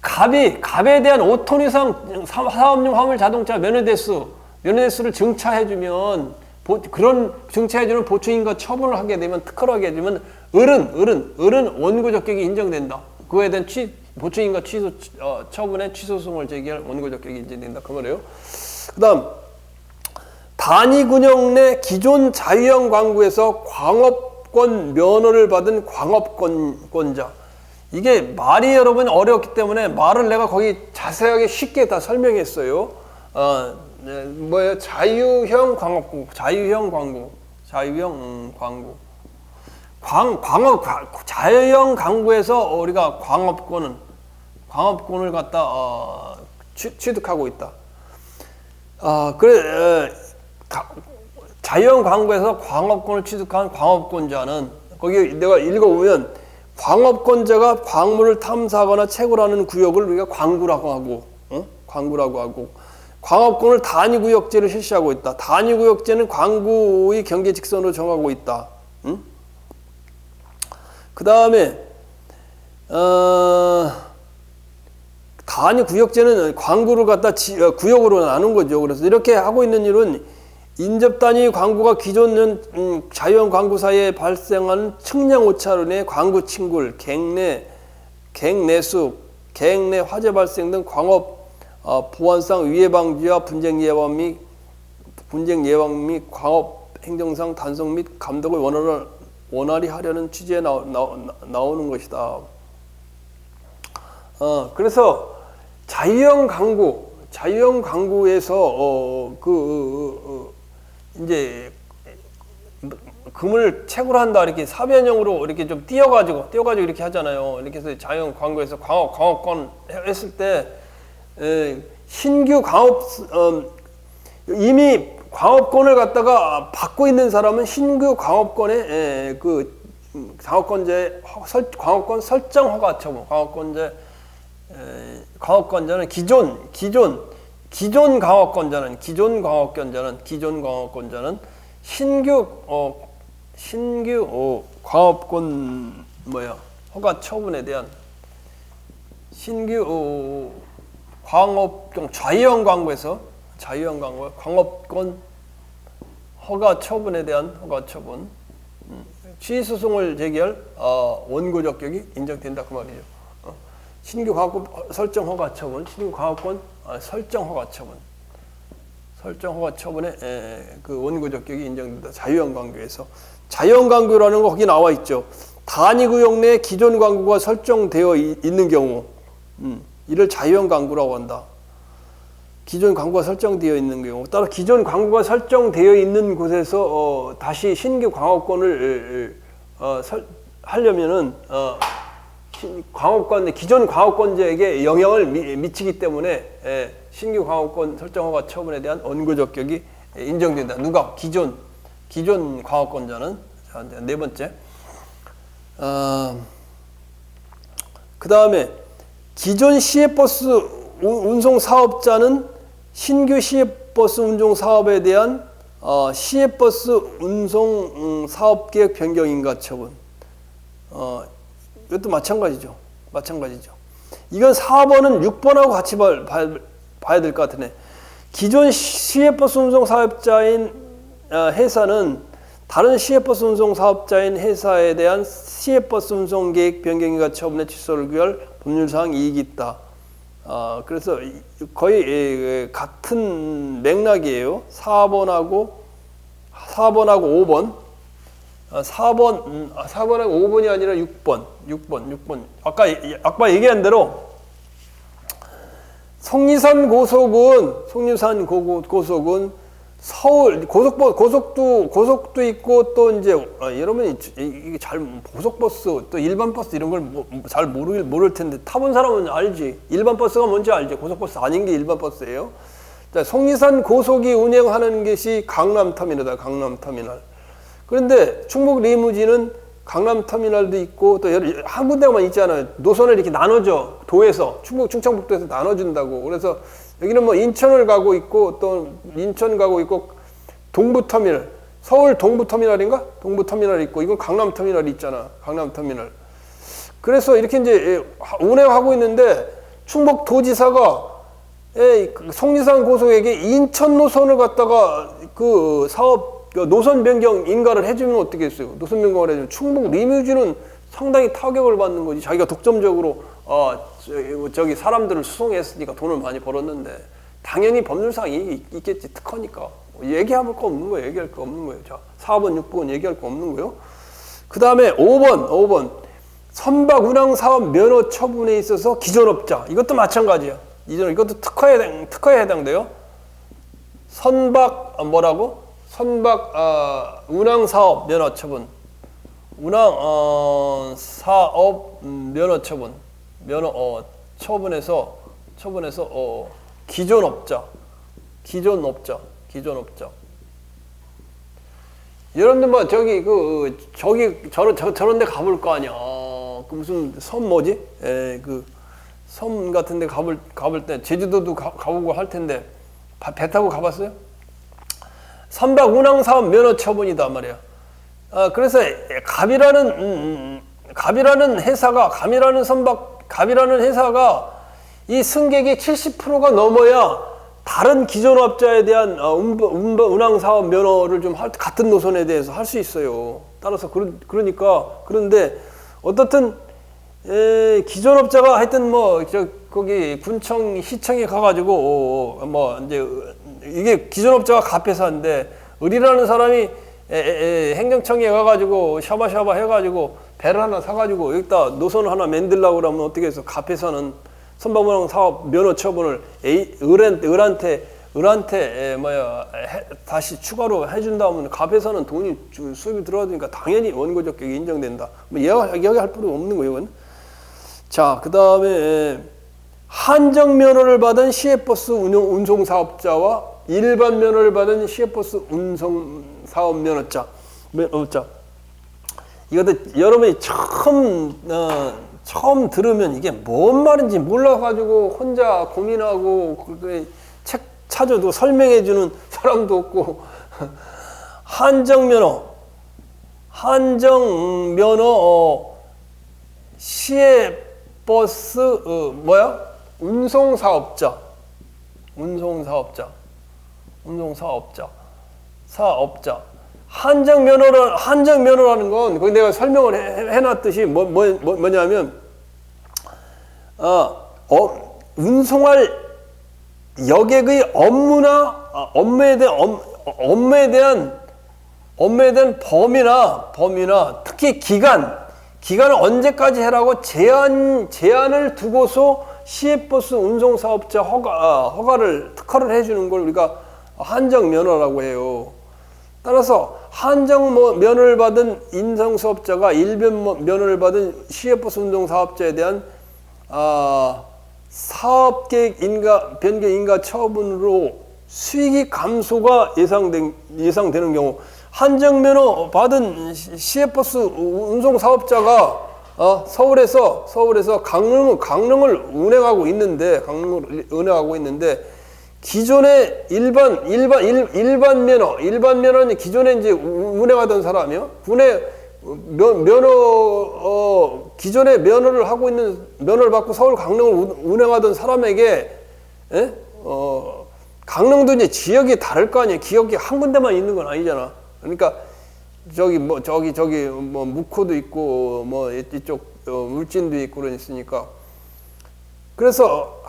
갑에 대한 5톤 이상 사업용 화물 자동차 면허 대수를 증차해주면 그런 증차해주는 보충인가 처분을 하게 되면 특허를 하게 되면 을은 원구적격이 인정된다. 그거에 대한 보충인가 취소 처분의 취소송을 제기할 원고적격이 인정된다. 그 말이에요. 그다음 단위군역 내 기존 자유형 광구에서 광업권 면허를 받은 광업권자. 이게 말이 여러분 어렵기 때문에 말을 내가 거기 자세하게 쉽게 다 설명했어요. 자유형 광업구, 자유형 광구. 자유형 광구에서 우리가 광업권을 갖다 취득하고 있다. 자유형 광구에서 광업권을 취득한 광업권자는 거기 내가 읽어보면 광업권자가 광물을 탐사하거나 채굴하는 구역을 우리가 광구라고 하고, 광업권을 단위구역제를 실시하고 있다. 단위구역제는 광구의 경계 직선으로 정하고 있다. 그 다음에 단위구역제는 광구를 갖다 구역으로 나눈 거죠. 그래서 이렇게 하고 있는 일은 인접단위 광구가 기존 자유형 광구 사이에 발생하는 측량 오차로 인해 광구 침굴, 갱내수, 갱내 화재 발생 등 광업 보안상 위해 방지와 분쟁 예방 및 광업 행정상 단속 및 감독을 원활히 하려는 취지에 나오는 것이다. 그래서 자유형 강구에서 이제 금을 채굴 한다 이렇게 사변형으로 이렇게 좀 띄어가지고 이렇게 하잖아요. 이렇게 해서 자유형 강구에서 광업권 했을 때 신규 이미 광업권을 갖다가 받고 있는 사람은 신규 광업권의 광업권 설정 허가 처분, 광업권자는 기존 광업권자는 신규 광업권 허가 처분에 대한 신규 광업경 자유형 광구에서 광업권 허가 처분에 대한 허가 처분, 취소송을 제기할 원고 적격이 인정된다 그 말이죠. 신규 광업권 설정 허가 처분, 신규 광업권 설정 허가 처분에 그 원고 적격이 인정된다. 자유형 광구에서 자유형 광구라는 거 거기 나와 있죠. 단위 구역 내 기존 광구가 설정되어 있는 경우, 이를 자유형 광구라고 한다. 기존 광구가 설정되어 있는 경우, 따라 기존 광구가 설정되어 있는 곳에서 다시 신규 광업권을 하려면은 기존 광업권자에게 영향을 미치기 때문에 신규 광업권 설정 허가 처분에 대한 원고 적격이 인정된다. 누가? 기존 광업권자는. 자, 이제 네 번째. 그 다음에 기존 시외버스 운송 사업자는 신규 시외버스 운송 사업에 대한 시외버스 운송 사업계획 변경인가 처분. 이것도 마찬가지죠. 이건 4번은 6번하고 같이 봐야 될 것 같으네. 기존 시외버스 운송 사업자인 회사는 다른 시외버스 운송 사업자인 회사에 대한 시외버스 운송 계획 변경인가 처분의 취소를 구할 법률상 이익이 있다. 그래서 거의 같은 맥락이에요. 4번하고 5번. 4번하고 5번이 아니라 6번. 아까 얘기한 대로 속리산 고속은 서울 고속도 있고 또 이제 여러분이 이게 잘 고속버스 또 일반 버스 이런 걸 잘 모를 텐데 타본 사람은 알지. 일반 버스가 뭔지 알지. 고속버스 아닌 게 일반 버스예요. 자, 속리산 고속이 운행하는 것이 강남터미널이다. 강남터미널. 그런데 충북 리무진은 강남터미널도 있고 또 한 군데만 있잖아요. 노선을 이렇게 나눠줘. 도에서 충청북도에서 나눠준다고. 그래서 여기는 뭐 인천을 가고 있고 또 인천 가고 있고 동부터미널, 서울 동부터미널인가? 동부터미널 있고 이건 강남터미널이 있잖아. 강남터미널. 그래서 이렇게 이제 운행하고 있는데 충북도지사가 속리산 고속에게 인천 노선을 갖다가 그 사업 노선 변경 인가를 해주면 어떻겠어요? 노선 변경을 해주면 충북 리무진은 상당히 타격을 받는 거지. 자기가 독점적으로 저기 사람들을 수송했으니까 돈을 많이 벌었는데 당연히 법률상 이익이 있겠지. 특허니까 얘기할 거 없는 거예요. 자, 4번, 6번 얘기할 거 없는 거예요. 그 다음에 5번 선박 운항 사업 면허 처분에 있어서 기존업자 이것도 마찬가지야. 이것도 특허에 해당돼요. 선박 운항 사업 면허 처분. 운항 사업 면허 처분. 처분해서 기존업자. 여러분들 뭐 저런 데 가볼 거 아니야. 그 무슨 섬 뭐지? 그 섬 같은 데 가볼 때 제주도도 가보고 할 텐데 배 타고 가봤어요? 선박 운항 사업 면허 처분이다 말이야. 그래서 갑이라는 회사가 이 승객의 70%가 넘어야 다른 기존업자에 대한 운항 사업 면허를 좀 같은 노선에 대해서 할 수 있어요. 따라서 그런데 어떻든 기존업자가 하여튼 거기 군청 시청에 가가지고 뭐 이제 이게 기존 업자가 갑회사인데 을이라는 사람이 행정청에 가가지고 샤바샤바 해가지고 배를 하나 사가지고 여기다 노선 하나 만들려고 그러면 어떻게 해서 갑회사는 선박운항 사업 면허 처분을 을한테 다시 추가로 해준다면 갑회사는 돈이 수입이 들어가니까 당연히 원고 적격이 인정된다. 뭐 이야기할 필요 없는 거예요, 이건. 자, 그 다음에 한정 면허를 받은 시외버스 운송 사업자와 일반 면허를 받은 시외버스 운송 사업 면허자. 이것도 여러분이 처음 들으면 이게 뭔 말인지 몰라가지고 혼자 고민하고 책 찾아도 설명해주는 사람도 없고 한정 면허 시외버스 운송 사업자 한정 면허라는 건 거기 내가 설명을 해놨듯이 뭐냐면 운송할 여객의 업무에 대한 범위나 특히 기간을 언제까지 해라고 제한을 두고서 시외버스 운송 사업자 특허를 해주는 걸 우리가 한정 면허라고 해요. 따라서 한정 면허를 받은 인성 사업자가 일반 면허를 받은 시외버스 운송 사업자에 대한 사업계획 변경 인가 처분으로 수익이 감소가 예상되는 경우 한정 면허 받은 시외버스 운송 사업자가 서울에서 강릉을 운행하고 있는데 기존의 일반 면허는 기존에 이제 운행하던 사람이요. 기존에 면허를 받고 서울 강릉을 운행하던 사람에게 강릉도 이제 지역이 다를 거 아니에요. 기억이 한 군데만 있는 건 아니잖아. 그러니까 저기 묵호도 있고 이쪽 울진도 있고 그러니까 그래서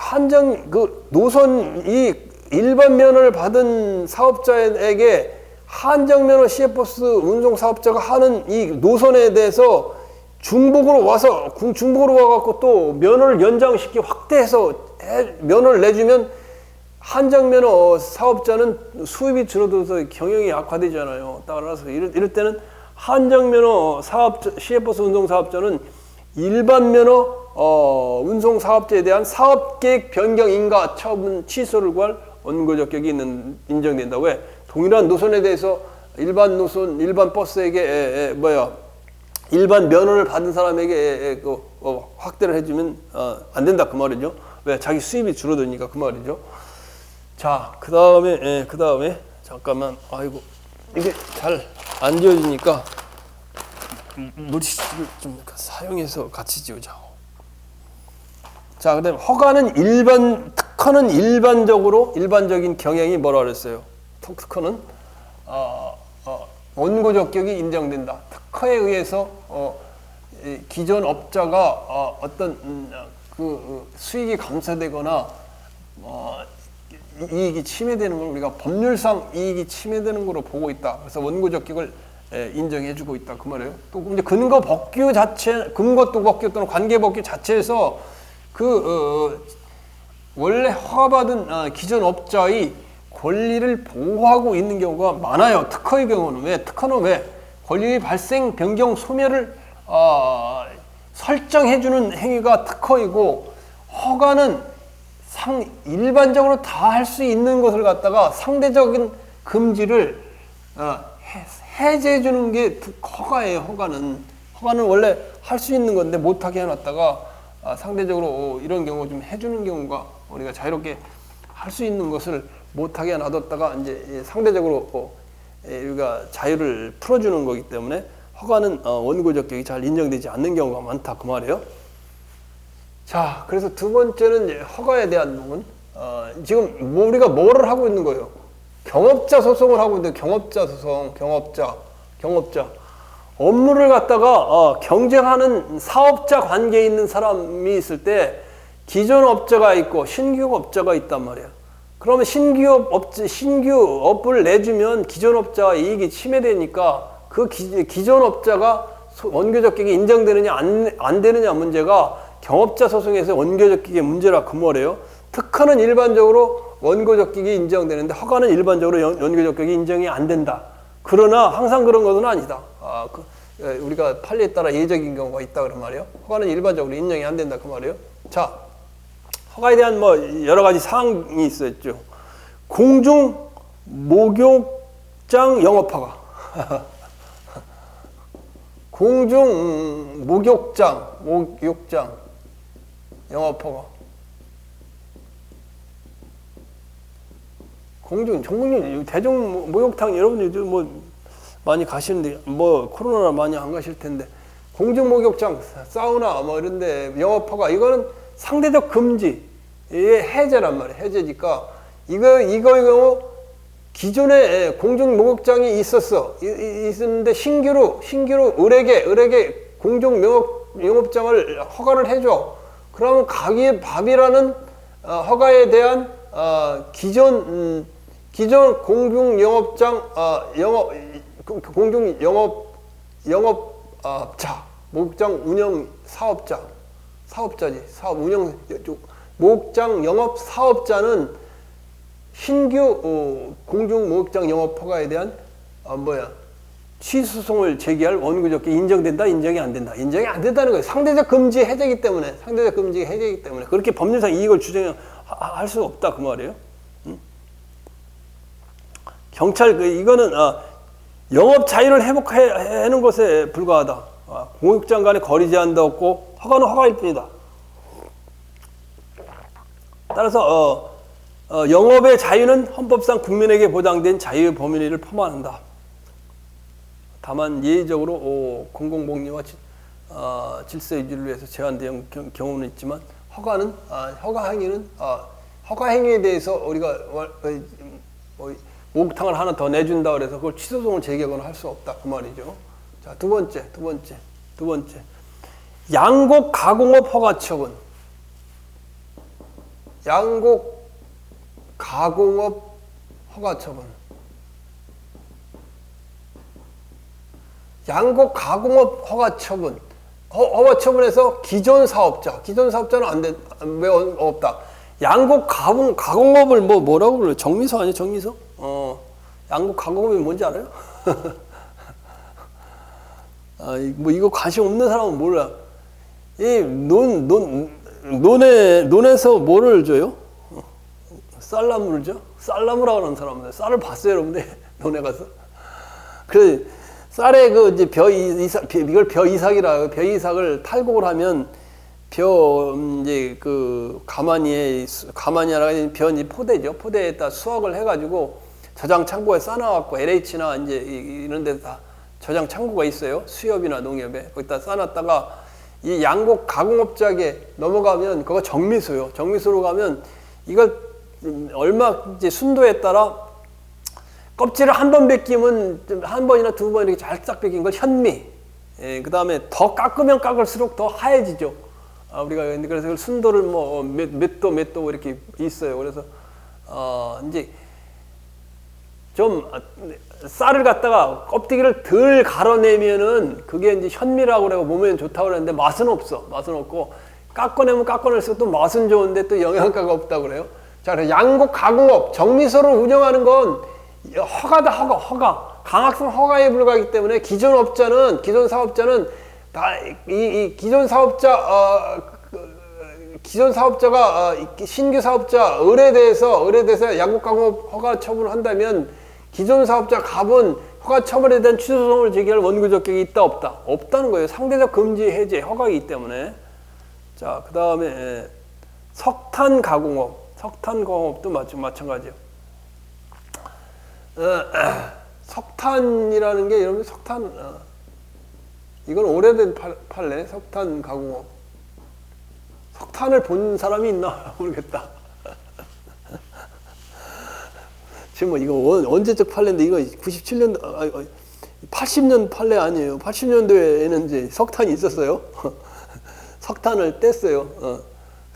노선이 일반 면허를 받은 사업자에게 한정면허 시외버스 운송 사업자가 하는 이 노선에 대해서 중복으로 와갖고 또 면허를 연장시키 확대해서 면허를 내주면 한정면허 사업자는 수입이 줄어들어서 경영이 악화되잖아요. 따라서 이럴 때는 한정면허 시외버스 운송 사업자는 일반 면허 운송 사업자에 대한 사업계획 변경 인가 처분 취소를 구할 원고 적격이 인정된다. 왜? 동일한 노선에 대해서 일반 버스에게 일반 면허를 받은 사람에게 확대를 해주면 안 된다 그 말이죠. 왜? 자기 수입이 줄어드니까 그 말이죠. 자, 그 다음에 잠깐만, 아이고 이게 잘 안 지워지니까 물티슈를 좀 사용해서 같이 지우자. 자, 그다음에 특허는 일반적인 경영이 뭐라 그랬어요? 특허는 원고 적격이 인정된다. 특허에 의해서 기존 업자가 어떤 수익이 감소되거나 이익이 침해되는 걸 우리가 법률상 이익이 침해되는 거로 보고 있다. 그래서 원고 적격을 인정해주고 있다 그 말이에요. 또 이제 근거 법규 또는 관계 법규 자체에서 원래 허가받은 기존 업자의 권리를 보호하고 있는 경우가 많아요. 특허의 경우는 특허는 권리 발생, 변경, 소멸을 설정해주는 행위가 특허이고 허가는 일반적으로 다 할 수 있는 것을 갖다가 상대적인 금지를 해제해주는 게 허가예요. 허가는 원래 할 수 있는 건데 못하게 해놨다가 상대적으로 이런 경우 좀 해주는 경우가 우리가 자유롭게 할 수 있는 것을 못하게 놔뒀다가 이제 상대적으로 우리가 자유를 풀어주는 거기 때문에 허가는 원고 적격이 잘 인정되지 않는 경우가 많다 그 말이에요. 자, 그래서 두 번째는 이제 허가에 대한 부분. 지금 우리가 뭐를 하고 있는 거예요? 경업자 소송을 하고 있는데 경업자 소송, 경업자 업무를 갖다가 경쟁하는 사업자 관계에 있는 사람이 있을 때 기존 업자가 있고 신규 업자가 있단 말이야. 그러면 신규 업을 내주면 기존 업자와 이익이 침해되니까 그 기존 업자가 원교적 기획이 인정되느냐 안 되느냐 문제가 경업자 소송에서 원교적 기획의 문제라 그 말이에요. 특허는 일반적으로 원고적 기획이 인정되는데 허가는 일반적으로 원교적 기획이 인정이 안 된다. 그러나 항상 그런 것은 아니다. 우리가 판례에 따라 예외적인 경우가 있다 그런 말이에요. 허가는 일반적으로 인정이 안 된다 그 말이에요. 자, 허가에 대한 뭐 여러 가지 사항이 있었죠. 공중 목욕장 영업허가. 공중 목욕장 영업허가. 전국적인 대중 목욕탕 여러분들 뭐 많이 가시는데 뭐 코로나 많이 안 가실 텐데 공중 목욕장, 사우나 뭐 이런데 영업허가 이거는 상대적 금지의 해제란 말이에요. 해제니까 이거 기존에 공중 목욕장이 있었는데 신규로 을에게 공중 영업장을 허가를 해줘. 그러면 가기의 밥이라는 허가에 대한 기존 공중 영업장 공중 영업자 목욕장 운영 사업자지 사업 운영 목욕장 영업 사업자는 신규 공중 목욕장 영업 허가에 대한 취소송을 제기할 원고적 기획이 인정된다, 인정이 안 된다. 인정이 안 된다는 거예요. 상대적 금지 해제이기 때문에 그렇게 법률상 이익을 주장할 수 없다 그 말이에요. 경찰 이거는 영업 자유를 회복하는 것에 불과하다. 공육장 간의 거리 제한도 없고 허가는 허가일 뿐이다. 따라서 영업의 자유는 헌법상 국민에게 보장된 자유의 범위를 포함한다. 다만 예외적으로 공공복리와 질서 유지를 위해서 제한된 경우는 있지만 허가 행위에 대해서 우리가 목욕탕을 하나 더 내준다 그래서 그걸 취소송을 제기하거나 할 수 없다 그 말이죠. 자, 두 번째. 양곡 가공업 허가 처분. 양곡 가공업 허가 처분. 양곡 가공업 허가 처분. 허가 처분에서 기존 사업자는 왜 없다. 양곡 가공업을 뭐라고 불러요? 정미소 아니에요? 정미소? 양곡 가공업이 뭔지 알아요? 이거 관심 없는 사람은 몰라. 이 논에서 뭐를 줘요? 쌀나무를 줘? 쌀나무라고 하는 사람들. 쌀을 봤어요, 여러분들? 논에 가서? 그래, 쌀에 이제 이걸 벼이삭이라, 벼이삭을 탈곡을 하면 가마니아라는 포대죠. 포대에다 수확을 해가지고 저장 창고에 싸놔갖고 LH나 이제 이런 데 다 저장 창고가 있어요. 수협이나 농협에. 거기다 싸놨다가 이 양곡 가공업자에게 넘어가면 그거 정미소요. 정미소로 가면 이걸 이제 순도에 따라 껍질을 한 번 벗기면 한 번이나 두 번 이렇게 잘 벗긴 걸 현미. 그 다음에 더 깎으면 깎을수록 더 하얘지죠. 우리가 그래서 순도를 몇 도 이렇게 있어요. 그래서 이제 좀 쌀을 갖다가 껍데기를 덜 갈아내면은 그게 이제 현미라고 그래고 몸에 좋다고 그러는데 맛은 없고 깎아내면 깎아낼수록 또 맛은 좋은데 또 영양가가 없다고 그래요. 자, 그래서 양곡 가공업 정미소를 운영하는 건 허가다. 강학성 허가에 불과하기 때문에 기존 사업자는 다 이 기존 사업자가 신규 사업자 을에 대해서 양곡 가공업 허가 처분을 한다면 기존 사업자 갑은 허가 처분에 대한 취소송을 제기할 원고적 기획이 있다 없다? 없다는 거예요. 상대적 금지 해제 허가이기 때문에. 자, 그 다음에 석탄 가공업도 마찬가지예요. 석탄이라는 게 여러분 이건 오래된 판례. 석탄 가공업. 석탄을 본 사람이 있나 모르겠다. 지금 이거 언제적 판례인데 이거 97년도 80년 판례 아니에요. 80년도에는 이제 석탄이 있었어요. 석탄을 뗐어요.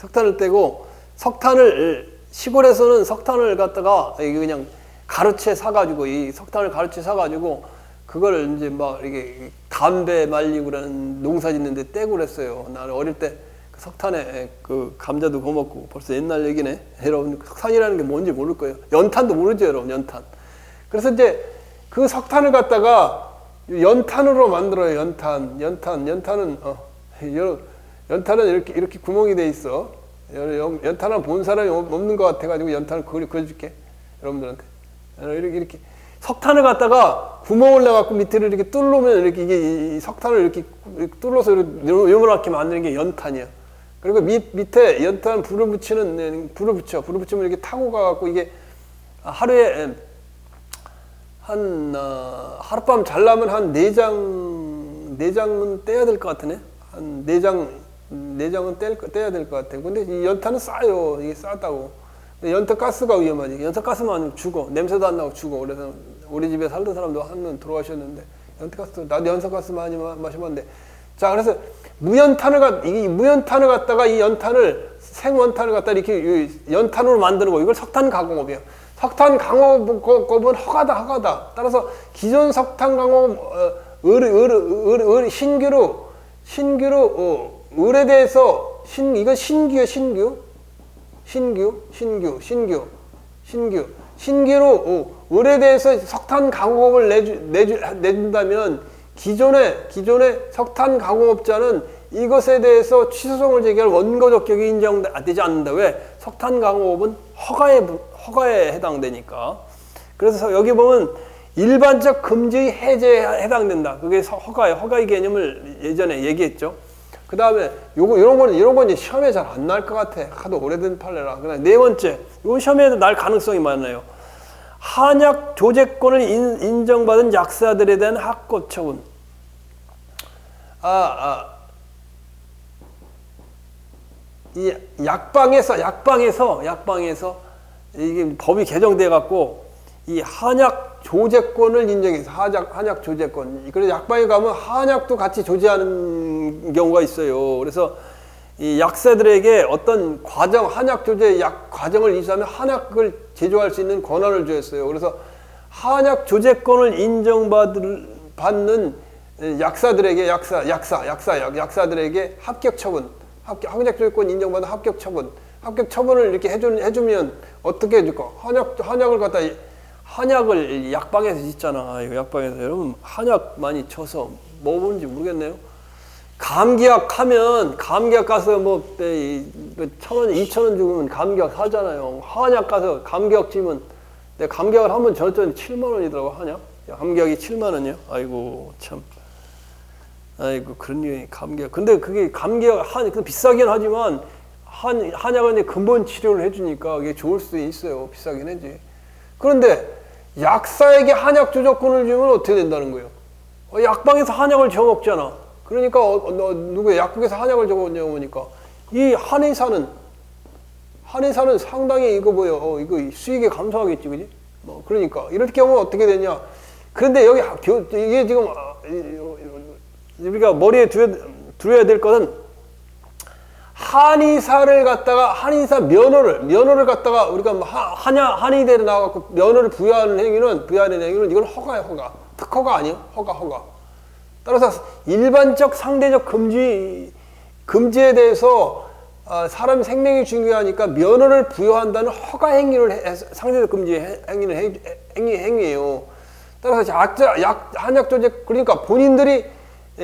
석탄을 떼고 석탄을 시골에서는 석탄을 갖다가 이게 그냥 가루채 사가지고 이 석탄을 가루채 사가지고 그걸 이제 막 이렇게 담배 말리고 그러는 농사 짓는데 떼고 그랬어요. 나는 어릴 때 그 석탄에 그 감자도 거먹고 벌써 옛날 얘기네. 여러분 석탄이라는 게 뭔지 모를 거예요. 연탄도 모르죠, 여러분. 연탄. 그래서 이제 그 석탄을 갖다가 연탄으로 만들어요. 연탄은 연탄은 이렇게 구멍이 돼 있어. 연탄은 본 사람이 없는 것 같아가지고 연탄을 그려줄게 여러분들한테. 이렇게 석탄을 갖다가 구멍을 내갖고 밑에를 이렇게 뚫으면 이렇게 이게 이 석탄을 이렇게 뚫어서 요만하게 만드는 게 연탄이야. 그리고 밑에 연탄 불을 붙이면 이렇게 타고 가갖고 이게 하루에 하룻밤 잘라면 한 4장은 떼야 될 것 같으네. 한 4장은 떼야 될 것 같아. 근데 이 연탄은 싸요. 이게 싸다고. 연탄가스가 위험하지. 연탄가스만 죽어. 냄새도 안 나고 죽어. 그래서 우리 집에 살던 사람도 한 명 돌아가셨는데 나도 연탄가스 많이 마셔봤는데. 자, 그래서 무연탄을 갖다가 이 연탄을 생원탄을 갖다 이렇게 연탄으로 만드는 거. 이걸 석탄 가공업이에요. 석탄 강업은 허가다. 따라서 기존 석탄 강업 신규로 을에 대해서 이건 신규로 을에 대해서 석탄 강업을 내준다면 기존의 석탄 강업자는 이것에 대해서 취소송을 제기할 원고적 격이 인정되지 않는다. 왜? 석탄 강업은 허가에 해당되니까. 그래서 여기 보면 일반적 금지의 해제에 해당된다. 그게 허가예요. 허가의 개념을 예전에 얘기했죠. 그 다음에 이런 건 이제 시험에 잘 안 날 것 같아. 하도 오래된 판례라. 그다음 네 번째, 이건 시험에도 날 가능성이 많아요. 한약 조제권을 인정받은 약사들에 대한 학고 처분. 이 약방에서 이게 법이 개정돼 갖고 이 한약 조제권을 인정해서 한약 조제권. 그래서 약방에 가면 한약도 같이 조제하는 경우가 있어요. 그래서 이 약사들에게 어떤 한약 조제 과정을 이수하면 한약을 제조할 수 있는 권한을 주었어요. 그래서 한약 조제권을 인정받는 약사들에게 약사들에게 합격 처분, 한약 조제권 인정받은 합격 처분을 이렇게 해주면 어떻게 해줄까? 한약을 갖다 한약을 약방에서 짓잖아. 약방에서 여러분 한약 많이 쳐서 먹어보는지 모르겠네요. 감기약 가서 뭐 1,000원, 2,000원 주면 감기약 사잖아요. 한약 가서 감기약 치면 내가 감기약을 한번 줬더니 7만 원이더라고. 한약. 감기약이 7만 원이요. 아이고 참. 아이고 그런 게 감기약. 근데 그게 감기약 비싸긴 하지만 한약은 이제 근본 치료를 해주니까 그게 좋을 수도 있어요. 비싸긴 하지. 그런데 약사에게 한약 조작권을 주면 어떻게 된다는 거예요? 약방에서 한약을 저먹잖아. 그러니까 누구야? 약국에서 한약을 저먹냐고 이 한의사는 상당히 이거 이거 수익에 감소하겠지, 그지? 그러니까 이럴 경우 어떻게 되냐? 그런데 여기 이게 지금 우리가 머리에 두어야 될 것은 한의사 면허를 갖다가 우리가 한의대로 나와갖고 면허를 부여하는 행위는 이건 허가예요, 허가. 특허가 아니에요, 허가. 따라서 일반적 상대적 금지에 대해서 사람 생명이 중요하니까 면허를 부여한다는 허가 행위를 상대적 금지 행위예요. 따라서 한약 조제 그러니까 본인들이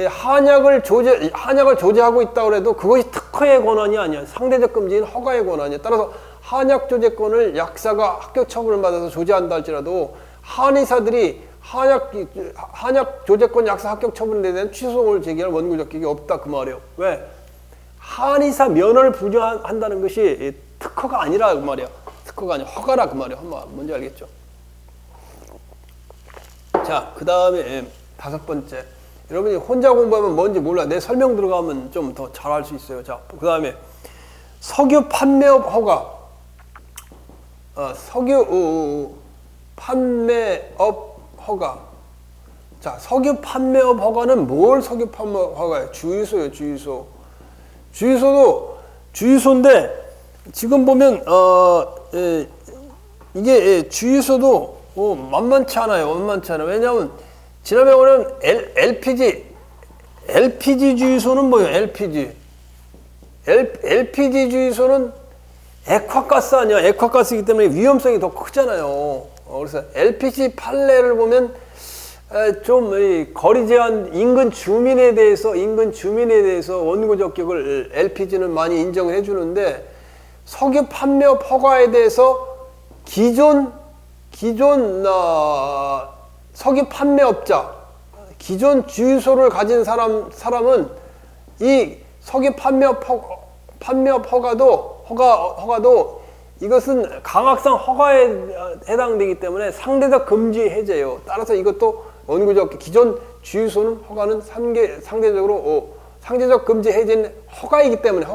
한약을 조제하고 있다고 해도 그것이 특허의 권한이 아니야. 상대적 금지인 허가의 권한이야. 따라서 한약 조제권을 약사가 합격 처분을 받아서 조제한다 할지라도 한의사들이 한약 조제권 약사 합격 처분에 대한 취소송을 제기할 원고적 격이 없다 그 말이에요. 왜? 한의사 면허를 부여한다는 것이 특허가 아니라 그 말이야. 특허가 아니라 허가라 그 말이야. 뭔지 알겠죠? 자, 그 다음에 5번째. 여러분이 혼자 공부하면 뭔지 몰라. 내 설명 들어가면 좀 더 잘할 수 있어요. 자, 그 다음에 석유 판매업 허가. 석유 판매업 허가. 자, 석유 판매업 허가는 석유 판매업 허가예요? 주유소예요, 주유소. 주유소인데 지금 보면 이게 주유소도 만만치 않아요. 만만치 않아요. 왜냐하면 지난번에 오는 LPG 주유소는 뭐예요? LPG 주유소는 액화가스 아니야. 액화가스이기 때문에 위험성이 더 크잖아요. 그래서 LPG 판례를 보면 좀 거리 제한 인근 주민에 대해서 원고 적격을 LPG는 많이 인정을 해주는데 석유 판매업 허가에 대해서 기존 석유 판매업자, 기존 주유소를 가진 사람은 이 석유 판매업 허가도 이것은 강학상 허가에 해당되기 때문에 상대적 금지 해제예요. 따라서 이것도 원고적 기존 주유소는 허가는 상대적 금지 해제는 허가이기 때문에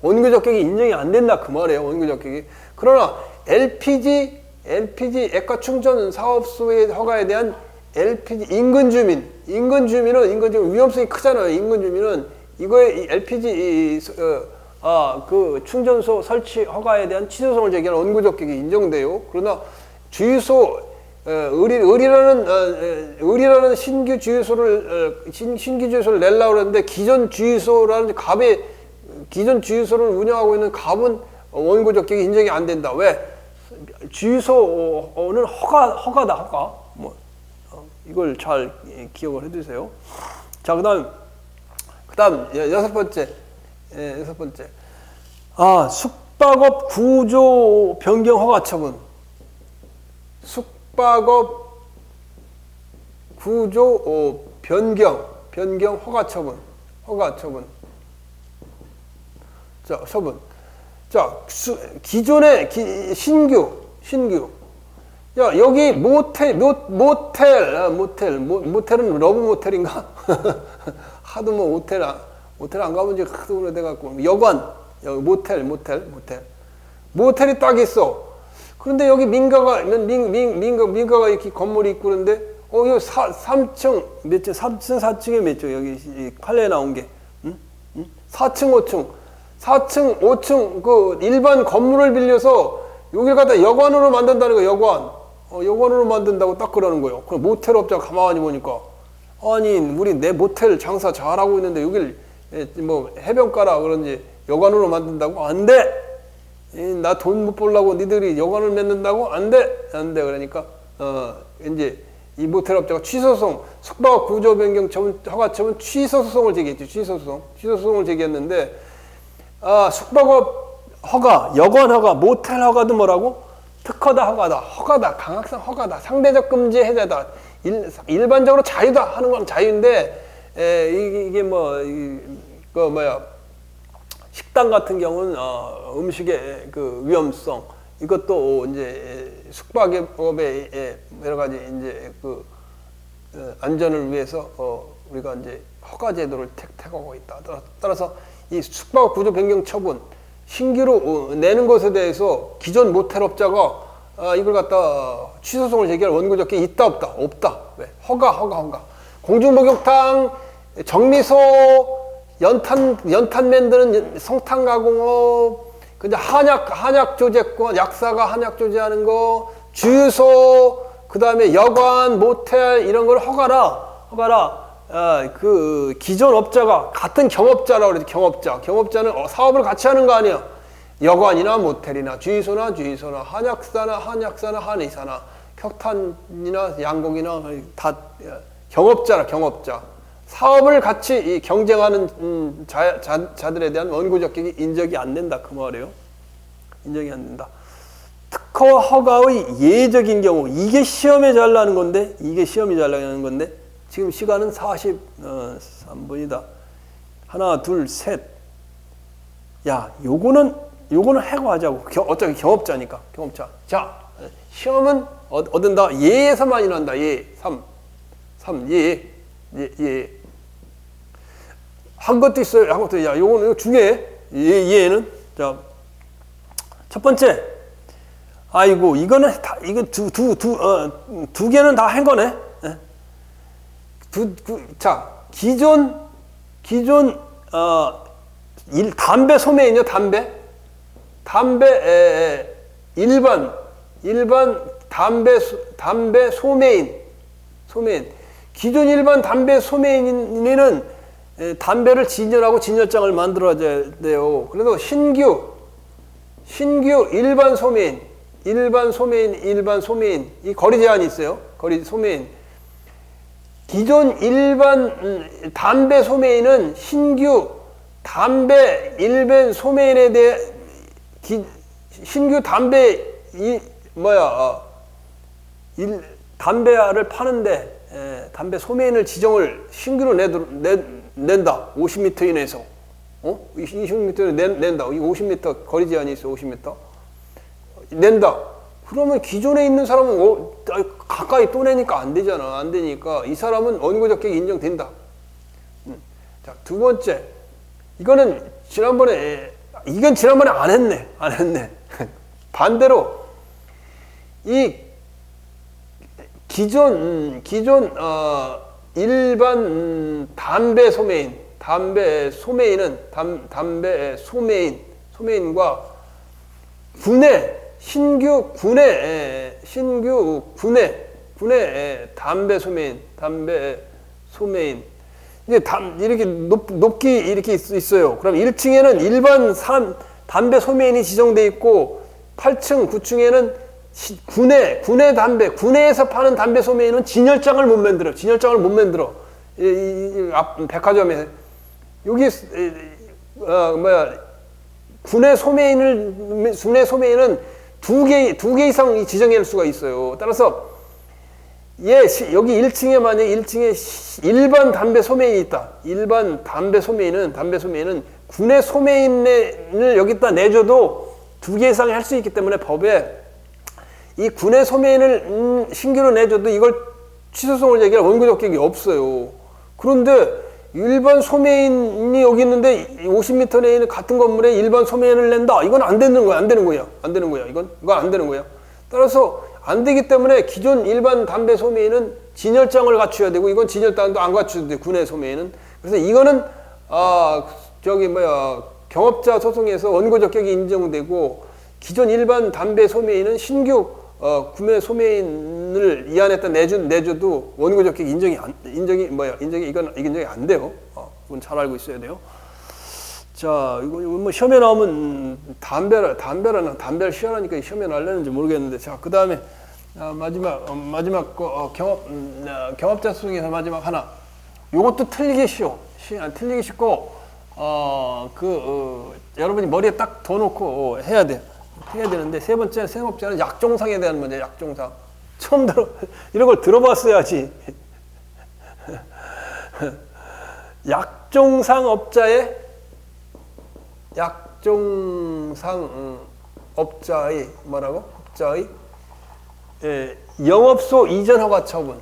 원고 적격이 인정이 안 된다 그 말이에요. 원고 적격이. 그러나 LPG 액화 충전 사업소의 허가에 대한 LPG 인근 주민은 위험성이 크잖아요. 인근 주민은 이거에 LPG 그 충전소 설치 허가에 대한 취소성을 제기하는 원고 적격이 인정돼요. 그러나 주유소 의리라는 신규 주유소를 내려고 그랬는데 기존 주유소를 운영하고 있는 갑은 원고 적격이 인정이 안 된다. 왜? 주유소는 허가. 이걸 잘 기억을 해두세요. 자, 그다음 여섯 번째. 숙박업 구조 변경 허가 처분. 숙박업 구조 변경 허가 처분. 자, 처분. 자, 기존의 신규. 야, 여기 모텔은 러브 모텔인가? 하도 뭐 모텔 안 가본 지 하도 오래돼갖고 여관, 여기 모텔이 딱 있어. 그런데 여기 민가가 이렇게 건물이 있고 그런데 여기 3층 몇 층? 3층 4층에 몇 층? 여기 판례에 나온 게 4층 5층 그 일반 건물을 빌려서 여기를 갖다 여관으로 만든다는 거예요. 여관으로 만든다고 딱 그러는 거예요. 그럼 모텔 업자가 가만히 보니까 아니 우리 내 모텔 장사 잘하고 있는데 여기를 뭐 해변가라 그런지 여관으로 만든다고? 안 돼! 나 돈 못 벌려고 니들이 여관을 만든다고? 안 돼! 그러니까 이제 이 모텔 업자가 취소소송, 숙박업 구조 변경 허가 처분 취소소송을 제기했죠. 취소소송을 제기했는데 숙박업 허가, 여관 허가, 모텔 허가도 뭐라고? 특허다, 허가다, 강학상 허가다, 상대적 금지 해제다. 일반적으로 자유다 하는 건 자유인데 이게 식당 같은 경우는 음식의 그 위험성 이것도 이제 숙박업의 여러 가지 이제 그 안전을 위해서 우리가 이제 허가 제도를 택하고 있다. 따라서 이 숙박업 구조 변경 처분 신규로 내는 것에 대해서 기존 모텔업자가 이걸 갖다 취소송을 제기할 원고 적격이 있다 없다. 왜? 허가. 공중목욕탕, 정미소, 연탄 만드는 성탄 가공업, 근데 한약 조제권, 약사가 한약 조제하는 거, 주유소, 그 다음에 여관, 모텔 이런 걸 허가라. 그 기존 업자가 같은 경업자라고 그러지. 경업자는 사업을 같이 하는 거 아니야. 여관이나 모텔이나 주유소나 한약사나 한의사나 석탄이나 양곡이나 다 경업자. 사업을 같이 경쟁하는 자들에 대한 원고 적격이 인정이 안 된다 그 말이에요. 인정이 안 된다. 특허 허가의 예적인 경우 이게 시험에 잘 나는 건데 지금 시간은 43분이다. 하나, 둘, 셋. 야, 요거는 해고하자고. 어차피 경업자니까. 자, 시험은 얻는다. 예에서만이 난다. 예. 3. 예. 한 것도 있어요. 야, 요거는 이거 중요해. 예는. 자, 첫 번째. 아이고, 이거는 이거 두 개는 다 한 거네. 자, 기존 담배 소매인요, 일반 담배 소매인. 기존 일반 담배 소매인은 담배를 진열하고 진열장을 만들어야 돼요. 그래도 신규 일반 소매인, 이 거리 제한이 있어요. 거리 소매인. 기존 일반 담배 소매인은 신규 담배 일반 소매인에 대해 신규 담배 담배를 파는데 담배 소매인을 지정을 신규로 낸다. 50m 이내에서 20m 낸다. 50m 거리 제한이 있어. 50m 낸다. 그러면 기존에 있는 사람은 가까이 또 내니까 안 되잖아. 안 되니까 이 사람은 원고적격이 인정된다. 자, 두 번째, 이건 지난번에 안 했네. 반대로 이 기존 일반 담배 소매인과 신규 군내 담배 소매인 이제 이렇게 높기 이렇게 있어요. 그럼 1층에는 일반 담배 소매인이 지정돼 있고 8층, 9층에는 군내에서 파는 담배 소매인은 진열장을 못 만들어. 백화점에 여기 군내 소매인은 두 개 이상 지정할 수가 있어요. 따라서 여기 1층에 만약에 1층에 일반 담배 소매인이 있다. 일반 담배 소매인은 군내 소매인을 여기다 내줘도 두 개 이상 할 수 있기 때문에 법에 이 군내 소매인을 신규로 내줘도 이걸 취소성을 제기할 원고적격이 없어요. 그런데 일반 소매인이 여기 있는데 50m 내에 있는 같은 건물에 일반 소매인을 낸다. 이건 안 되는 거야. 이건 안 되는 거야. 따라서 안 되기 때문에 기존 일반 담배 소매인은 진열장을 갖춰야 되고 이건 진열장도 안 갖춰도 돼. 군내 소매인은. 그래서 이거는 경업자 소송에서 원고적격이 인정되고 기존 일반 담배 소매인은 신규 구매 소매인을 이 안에다 내줘도 원고적격 인정이 안 돼요. 그건 잘 알고 있어야 돼요. 자, 이거 시험에 나오면 담배를 시험하니까 시험에 나려는지 모르겠는데, 자, 그 다음에 마지막 거 경업자 소송에서 마지막 하나. 요것도 틀리기 쉽고 여러분이 머리에 딱 더 놓고 해야 되는데, 세 번째는 약종상에 대한 문제. 약종상 처음 이런 걸 들어봤어야지. 약종상 업자의 뭐라고? 업자의 영업소 이전 허가 처분.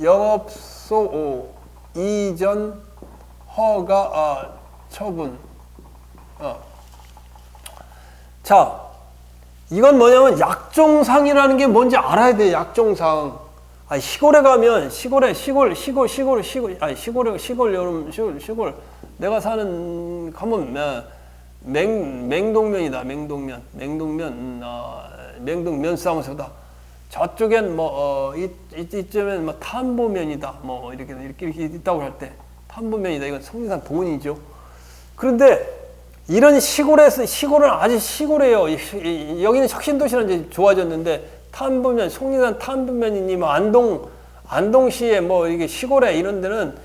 영업소 이전 허가 처분. 자, 이건 약종상이라는 게 뭔지 알아야 돼. 약종상. 시골에 가면 시골 내가 사는 가면 맹동면이다. 맹동면 사무소다. 저쪽엔 이쯤엔 탐보면이다. 이렇게 있다고 할 때 탐보면이다. 이건 성리산 본이죠. 그런데 이런 시골은 아직 시골이에요. 여기는 혁신도시는 이제 좋아졌는데 탐보면, 속리산 탐보면이니 안동시에 이게 시골에 이런 데는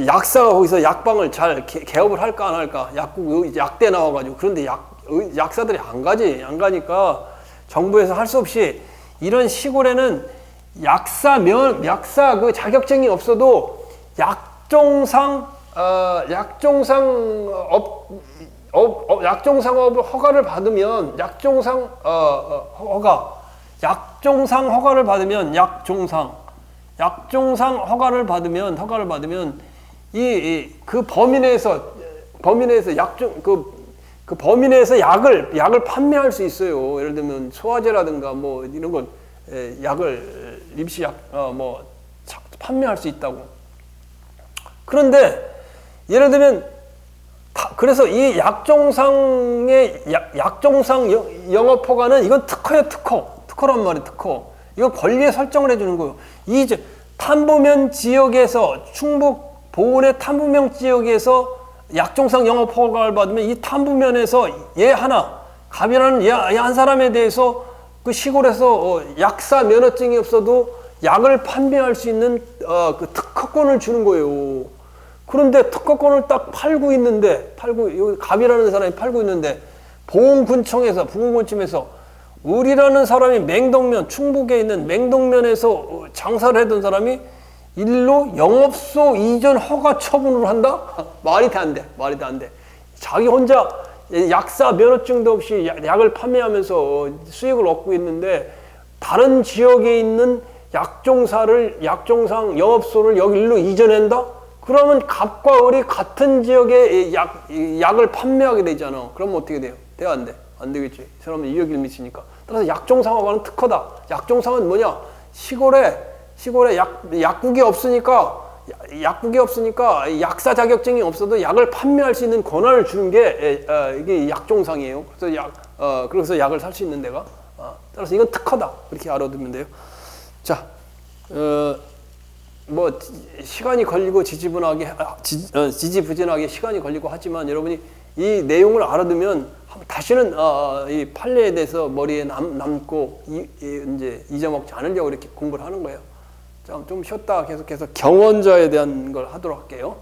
약사가 거기서 약방을 잘 개업을 할까 안 할까? 약대 나와가지고. 그런데 약사들이 안 가니까 정부에서 할 수 없이 이런 시골에는 약사 그 자격증이 없어도 약종상업 허가를 받으면 약종상 허가를 받으면 그 범위 내에서 그 범위 내에서 약을 판매할 수 있어요. 예를 들면 소화제라든가 이런 건 약을 임시약 판매할 수 있다고. 그런데 예를 들면 그래서 이 약종상의 약종상 영업 허가는 이건 특허예요, 특허란 말이에요, 특허. 이거 권리에 설정을 해주는 거예요. 이제 탐부면 지역에서 충북 보은의 탐부면 지역에서 약종상 영업 허가를 받으면 이 탐부면에서 얘 하나 갑이라는 얘 한 사람에 대해서 그 시골에서 약사 면허증이 없어도 약을 판매할 수 있는 그 특허권을 주는 거예요. 그런데 특허권을 딱 여기 갑이라는 사람이 팔고 있는데 보훈군청에서 을이라는 사람이 충북에 있는 맹동면에서 장사를 하던 사람이 일로 영업소 이전 허가 처분을 한다? 말이 안 돼. 자기 혼자 약사 면허증도 없이 약을 판매하면서 수익을 얻고 있는데 다른 지역에 있는 약종상 영업소를 여기 일로 이전한다? 그러면 갑과 을이 같은 지역에 약을 판매하게 되잖아. 그러면 어떻게 돼요? 돼요, 안 돼? 안 되겠지. 이 사람은 이익을 미치니까. 따라서 약종상하고는 특허다. 약종상은 뭐냐? 시골에 약국이 없으니까 약사 자격증이 없어도 약을 판매할 수 있는 권한을 주는 게 이게 약종상이에요. 그래서 약을 살 수 있는 데가. 따라서 이건 특허다. 이렇게 알아두면 돼요. 자, 뭐 시간이 걸리고 지지부진하게 시간이 걸리고 하지만 여러분이 이 내용을 알아두면 다시는 이 판례에 대해서 머리에 남고 이제 잊어먹지 않으려고 이렇게 공부를 하는 거예요. 좀 쉬었다가 계속해서 경원자에 대한 걸 하도록 할게요.